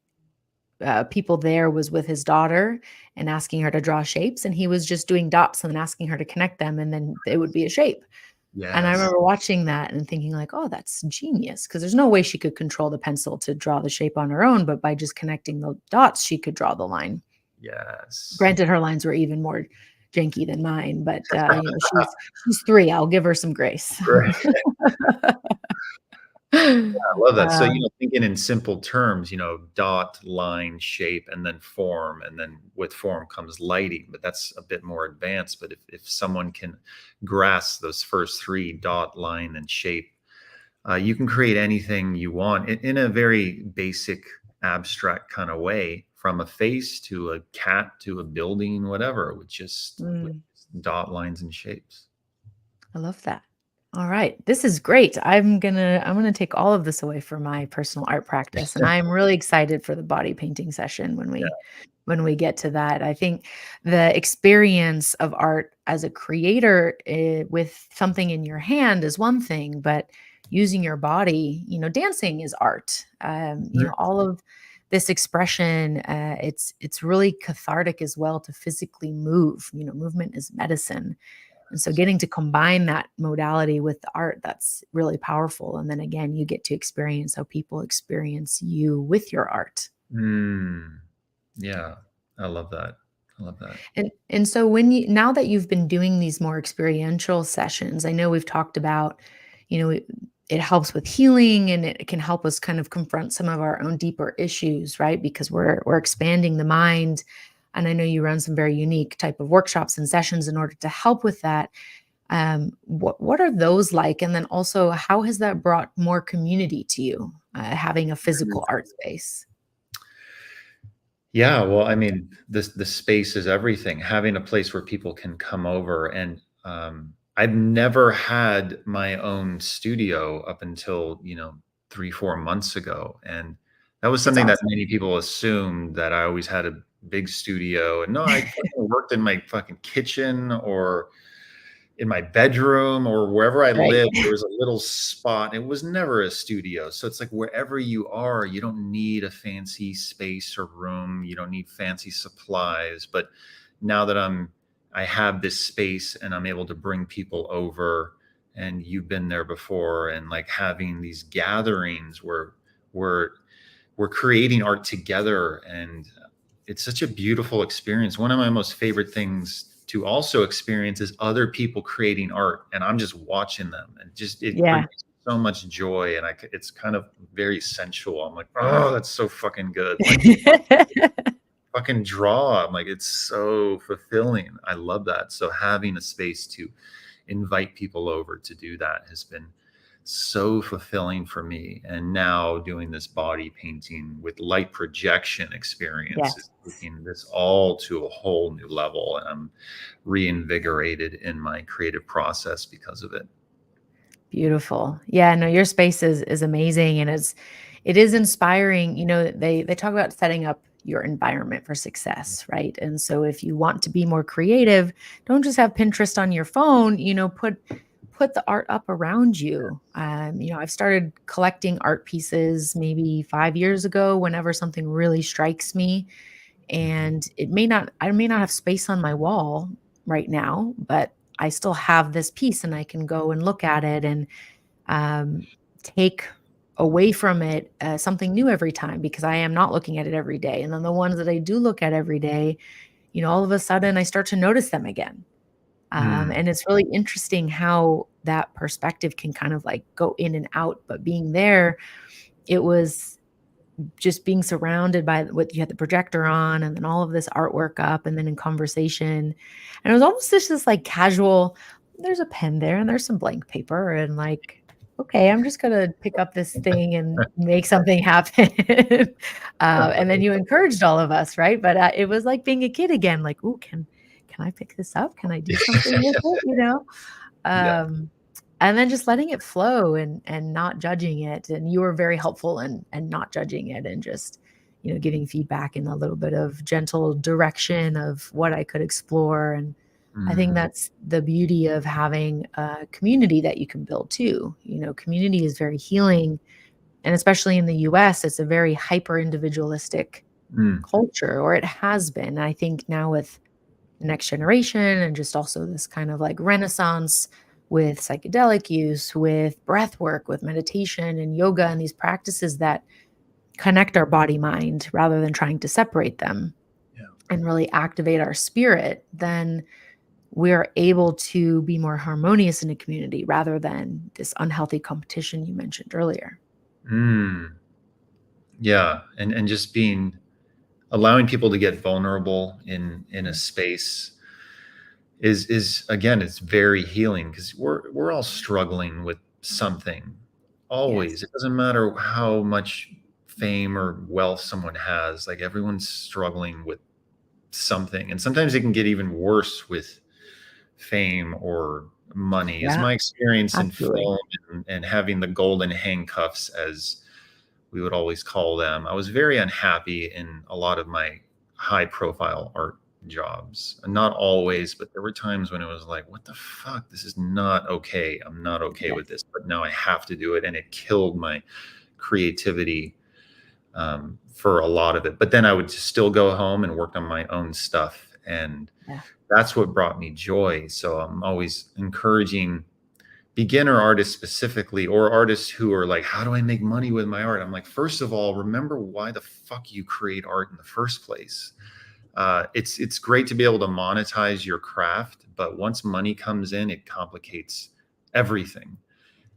people there was with his daughter and asking her to draw shapes. And he was just doing dots and then asking her to connect them. And then it would be a shape. And I Yes, remember watching that and thinking like, "Oh, that's genius," because there's no way she could control the pencil to draw the shape on her own, but by just connecting the dots, she could draw the line. yes. Granted, her lines were even more janky than mine, but, she's 3, I'll give her some grace. Right. I love that. So, Um, thinking in simple terms, dot, line, shape, and then form. And then with form comes lighting, but that's a bit more advanced. But if someone can grasp those first three, dot, line, and shape, you can create anything you want in a very basic, abstract kind of way, from a face to a cat to a building, whatever, with mm. just dot, lines, and shapes. I love that. All right. This is great. I'm gonna take all of this away for my personal art practice. And I'm really excited for the body painting session when we get to that. I think the experience of art as a creator with something in your hand is one thing, but using your body, dancing is art. Mhm. All of this expression, it's really cathartic as well to physically move. Movement is medicine. And so getting to combine that modality with the art, that's really powerful. And then again, you get to experience how people experience you with your art. Mm, yeah, I love that. I love that. And so now that you've been doing these more experiential sessions, I know we've talked about, it helps with healing and it can help us kind of confront some of our own deeper issues, right? Because we're expanding the mind. And I know you run some very unique type of workshops and sessions in order to help with that. What are those like? And then also, how has that brought more community to you, having a physical art space? Yeah, well, I mean, the space is everything. Having a place where people can come over, and I've never had my own studio up until 3 4 months ago, and that was That's something that awesome. many people assumed, that I always had a big studio, and no, I fucking worked in my fucking kitchen or in my bedroom or wherever I Right. lived. There was a little spot. It was never a studio. So it's like, wherever you are, you don't need a fancy space or room. You don't need fancy supplies. But now that I have this space and I'm able to bring people over, and you've been there before, and like having these gatherings where we're we're creating art together, and it's such a beautiful experience. One of my most favorite things to also experience is other people creating art, and I'm just watching them, and it Yeah. brings so much joy, and it's kind of very sensual. I'm like, oh, that's so fucking good. Like, fucking draw. I'm like, it's so fulfilling. I love that. So having a space to invite people over to do that has been so fulfilling for me. And now doing this body painting with light projection experience is Yes. taking this all to a whole new level. And I'm reinvigorated in my creative process because of it. Beautiful. Yeah, no, your space is amazing, and it is inspiring. You know, they talk about setting up your environment for success, right? And so if you want to be more creative, don't just have Pinterest on your phone, you know, put the art up around you. You know, I've started collecting art pieces maybe 5 years ago whenever something really strikes me, Mhm. and I may not have space on my wall right now, but I still have this piece and I can go and look at it and um, take away from it something new every time because I am not looking at it every day. And then the ones that I do look at every day, you know, all of a sudden I start to notice them again. Mm, And it's really interesting how that perspective can kind of like go in and out. But being there, it was just being surrounded by what you had the projector on and then all of this artwork up and then in conversation. And it was almost just this like casual, there's a pen there and there's some blank paper and like, okay, I'm just gonna pick up this thing and make something happen. And then you encouraged all of us, right? But it was like being a kid again, like, ooh, can I pick this up? Can I do something with it? You know? yeah. Um, and then just letting it flow and not judging it, and you were very helpful and not judging it and just, you know, giving feedback in a little bit of gentle direction of what I could explore, and I think Mm, that's the beauty of having a community that you can build too. You know, community is very healing, and especially in the US, it's a very hyper individualistic mm, culture, or it has been. I think now with next generation and just also this kind of like renaissance with psychedelic use, with breath work, with meditation and yoga and these practices that connect our body mind rather than trying to separate them yeah. and really activate our spirit, then we're able to be more harmonious in a community rather than this unhealthy competition you mentioned earlier. Mm, yeah. And just allowing people to get vulnerable in a space is again, it's very healing because we're all struggling with something. Always. Yes. It doesn't matter how much fame or wealth someone has, like everyone's struggling with something. And sometimes it can get even worse with fame or money. Is Yeah, my experience in absolutely. film and having the golden handcuffs, as we would always call them. I was very unhappy in a lot of my high profile art jobs. And not always, but there were times when it was like, what the fuck? This is not okay. I'm not okay with Yes. this, but now I have to do it. And it killed my creativity for a lot of it. But then I would still go home and work on my own stuff. And Yeah. that's what brought me joy. So I'm always encouraging beginner artists specifically, or artists who are like, how do I make money with my art? I'm like, first of all, remember why the fuck you create art in the first place. It's great to be able to monetize your craft, but once money comes in, it complicates everything.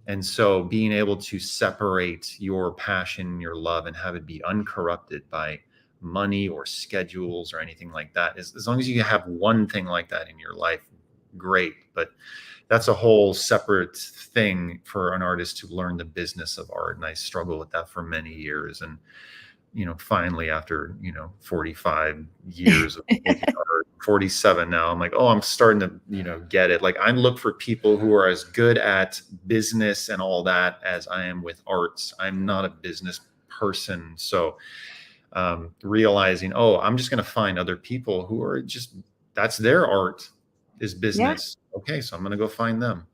And so being able to separate your passion, your love, and have it be uncorrupted by money or schedules or anything like that, is as long as you have one thing like that in your life, great. But that's a whole separate thing for an artist to learn the business of art. And I struggled with that for many years. And, finally, after, 45 years of making art, 47 now, I'm like, oh, I'm starting to, get it. Like, I look for people who are as good at business and all that as I am with arts. I'm not a business person. So, realizing, oh, I'm just going to find other people who are just, that's their art is Yeah. business. Okay. So I'm going to go find them.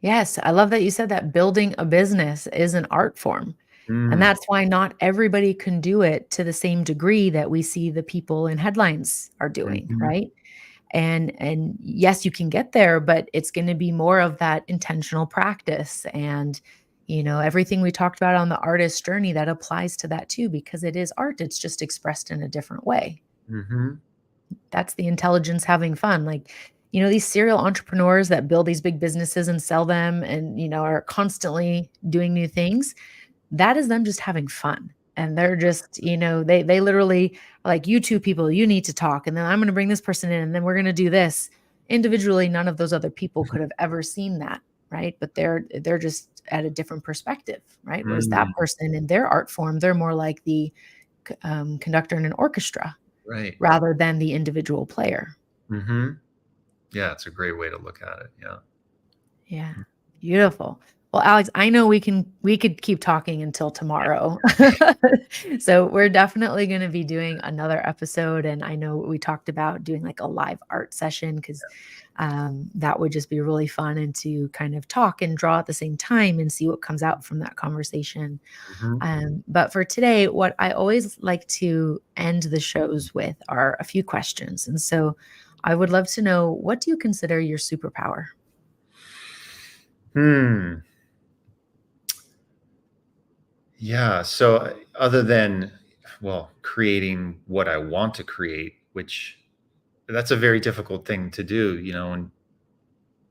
Yes, I love that you said that building a business is an art form. And Mm, that's why not everybody can do it to the same degree that we see the people in headlines are doing, mhm, right? And yes, you can get there, but it's going to be more of that intentional practice and everything we talked about on the artist journey that applies to that too because it is art, it's just expressed in a different way. mhm. That's the intelligence having fun. Like, these serial entrepreneurs that build these big businesses and sell them and, are constantly doing new things, that is them just having fun. And they're just, they literally are like, you two people, you need to talk. And then I'm going to bring this person in and then we're going to do this. Individually, none of those other people could have ever seen that. Right. But they're just at a different perspective. Right. Whereas that Mm, person in their art form, they're more like the conductor in an orchestra right. rather than the individual player. Hmm. Yeah, it's a great way to look at it. Yeah. Yeah. Beautiful. Well, Alex, I know we could keep talking until tomorrow. So we're definitely going to be doing another episode. And I know we talked about doing like a live art session because that would just be really fun and to kind of talk and draw at the same time and see what comes out from that conversation. Hmm. But for today, what I always like to end the shows with are a few questions. And so I would love to know, what do you consider your superpower? Hmm. Yeah. So other than, well, creating what I want to create, which that's a very difficult thing to do, and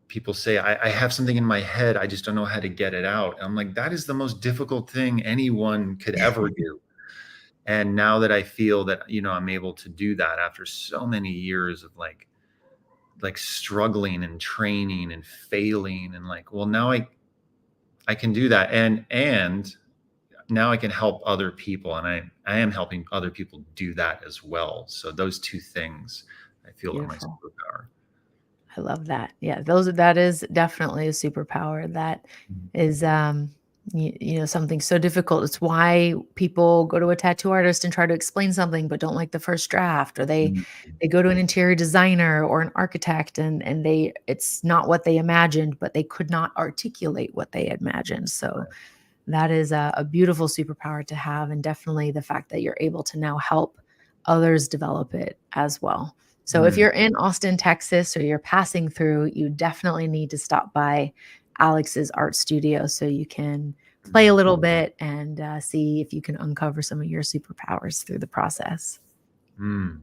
people say, I have something in my head, I just don't know how to get it out. And I'm like, that is the most difficult thing anyone could ever do. And now that I feel that, I'm able to do that after so many years of like struggling and training and failing and like, well, now I can do that. And now I can help other people, and I am helping other people do that as well. So those two things I feel are my Beautiful. superpower. I love that. Yeah, that is definitely a superpower. That is something so difficult. It's why people go to a tattoo artist and try to explain something but don't like the first draft, or they Mhm. they go to an interior designer or an architect and they it's not what they imagined, but they could not articulate what they imagined. So that is a beautiful superpower to have, and definitely the fact that you're able to now help others develop it as well. So if Mm, you're in Austin, Texas, or you're passing through, you definitely need to stop by Alex's art studio so you can play a mm, little bit and see if you can uncover some of your superpowers through the process. mm,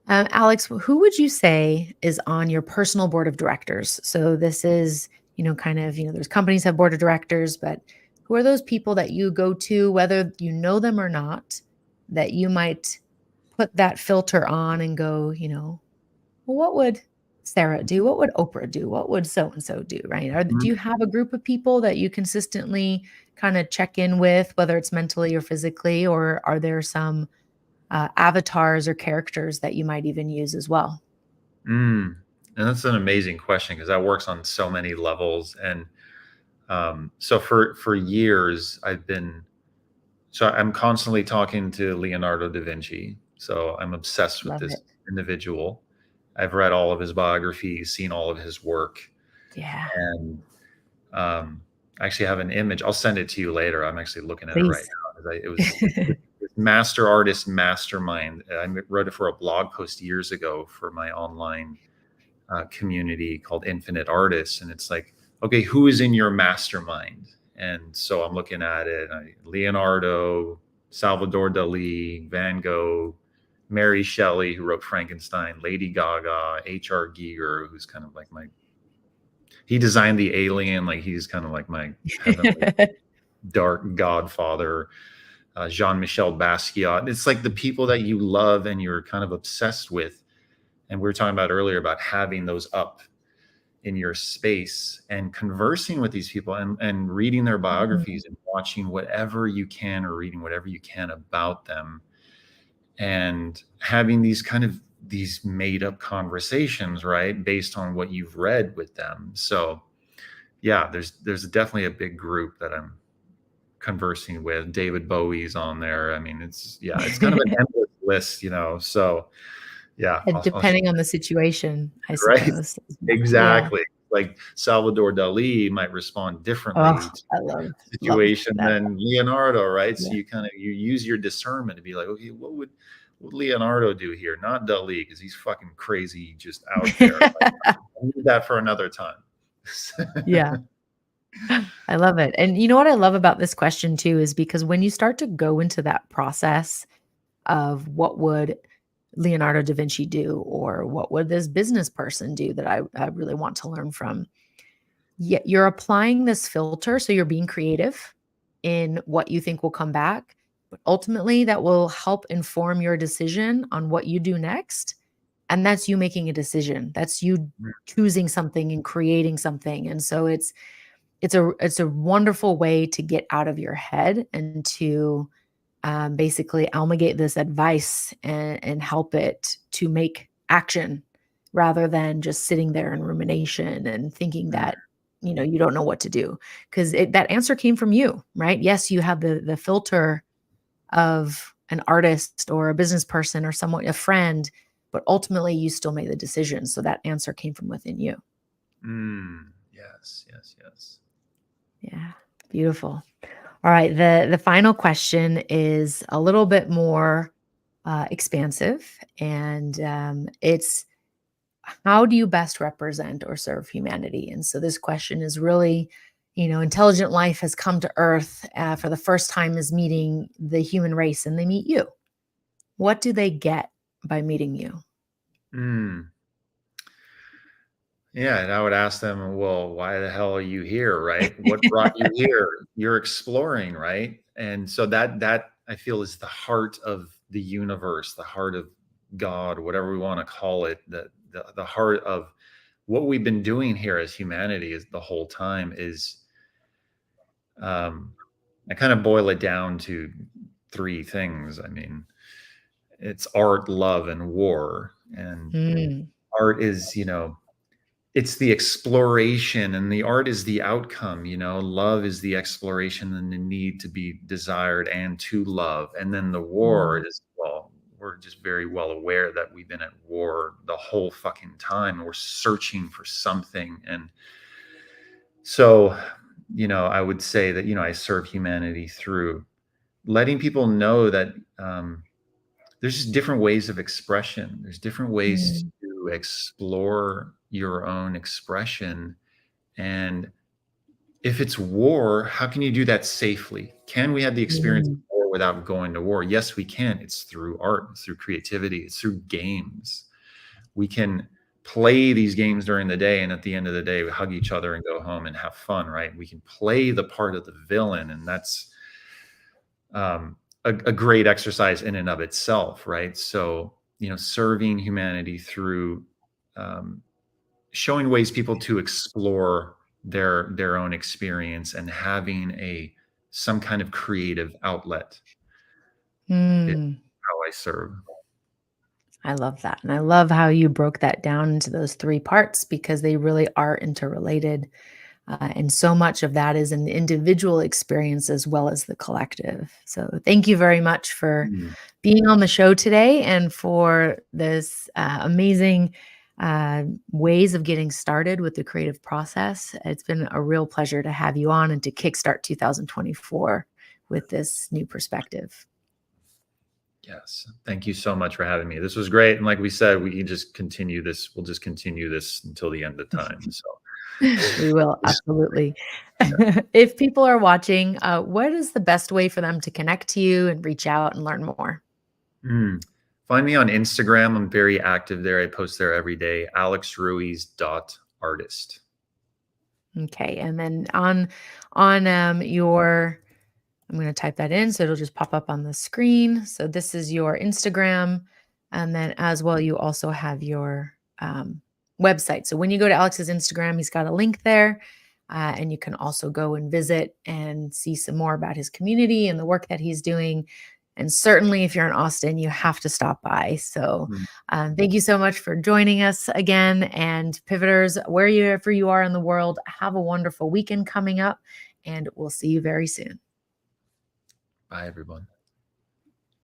Alex, who would you say is on your personal board of directors? So this is, kind of, there's companies have board of directors, but who are those people that you go to, whether you know them or not, that you might put that filter on and go, well, what would Sarah do? What would Oprah do? What would so and so do? Right? Do mm, you have a group of people that you consistently kind of check in with, whether it's mentally or physically, or are there some avatars or characters that you might even use as well? mm. And that's an amazing question because that works on so many levels. And so for years, I'm constantly talking to Leonardo da Vinci. So I'm obsessed with Love this it. individual. I've read all of his biographies, seen all of his work, Yeah, and I actually have an image. I'll send it to you later. I'm actually looking at it right please. now. It was this master artist mastermind. I wrote it for a blog post years ago for my online community called Infinite Artists, and it's like, okay, who is in your mastermind? And so I'm looking at it. Leonardo, Salvador Dali, Van Gogh, Mary Shelley, who wrote Frankenstein, Lady Gaga, H.R. Giger, who's kind of like he designed the alien, like he's kind of like my heavenly dark godfather. Jean-Michel Basquiat. It's like the people that you love and you're kind of obsessed with. And we were talking about earlier about having those up in your space and conversing with these people and reading their Mhm. biographies and watching whatever you can or reading whatever you can about them and having these made up conversations, right, based on what you've read with them. So yeah, there's definitely a big group that I'm conversing with. David Bowie's on there. I mean, it's kind of an endless list, so yeah, And I'll depending on the situation, I right. suppose, as well. Yeah. Exactly. Like Salvador Dali might respond differently Oh, to I a love situation that. than Leonardo, right? So Yeah. you use your discernment to be like, okay, what would Leonardo do here? Not Dali, because he's fucking crazy just out there. Like, I'll leave that for another time. Yeah. I love it. And you know what I love about this question too is because when you start to go into that process of what would Leonardo da Vinci do? Or what would this business person do that I really want to learn from? Yet you're applying this filter, so you're being creative in what you think will come back, but ultimately that will help inform your decision on what you do next, and that's you making a decision. That's you Mm, choosing something and creating something, and so it's a wonderful way to get out of your head and to basically almigate this advice and help it to make action rather than just sitting there in rumination and thinking mm, that you don't know what to do because that answer came from you, right? Yes, you have the filter of an artist or a business person or someone, a friend, but ultimately you still made the decision, so that answer came from within you. mm. Yes, yes, yes. Yeah, beautiful. All right, the final question is a little bit more expansive, and it's how do you best represent or serve humanity? And so this question is really, intelligent life has come to Earth for the first time, is meeting the human race, and they meet you. What do they get by meeting you? Mm. Yeah, and I would ask them, "Well, why the hell are you here, right? What brought you here? You're exploring, right?" And so that I feel is the heart of the universe, the heart of God, whatever we want to call it, the heart of what we've been doing here as humanity is the whole time is um I kind of boil it down to three things. I mean, it's art, love, and war. And Mm, art is, it's the exploration, and the art is the outcome. Love is the exploration and the need to be desired and to love. And then the war mm, is, well, we're just very well aware that we've been at war the whole fucking time. We're searching for something. And so, I would say that, I serve humanity through letting people know that there's just different ways of expression. There's different ways mm, to explore your own expression. And if it's war, how can you do that safely? Can we have the experience of mm, war without going to war? Yes, we can. It's through art, it's through creativity, it's through games. We can play these games during the day, and at the end of the day, we hug each other and go home and have fun, right? We can play the part of the villain, and that's a great exercise in and of itself, right? So, serving humanity through um, showing ways people to explore their own experience and having a some kind of creative outlet is mm. how I serve. I love that. And I love how you broke that down into those three parts because they really are interrelated. And so much of that is an individual experience as well as the collective. So thank you very much for Mm. being on the show today and for this amazing ways of getting started with the creative process. It's been a real pleasure to have you on and to kickstart 2024 with this new perspective. Yes. Thank you so much for having me. This was great. And like we said, we can just continue this. We'll just continue this until the end of time. So We will, absolutely. If people are watching, what is the best way for them to connect to you and reach out and learn more? Mm. Find me on Instagram. I'm very active there. I post there every day. alexruiz.artist. Okay, and then on your I'm gonna type that in so it'll just pop up on the screen. So this is your Instagram, and then as well, you also have your website. So when you go to Alex's Instagram, he's got a link there, and you can also go and visit and see some more about his community and the work that he's doing. And certainly, if you're in Austin, you have to stop by. So Mm. thank you so much for joining us again. And Pivoters, wherever you are in the world, have a wonderful weekend coming up, and we'll see you very soon. Bye, everyone.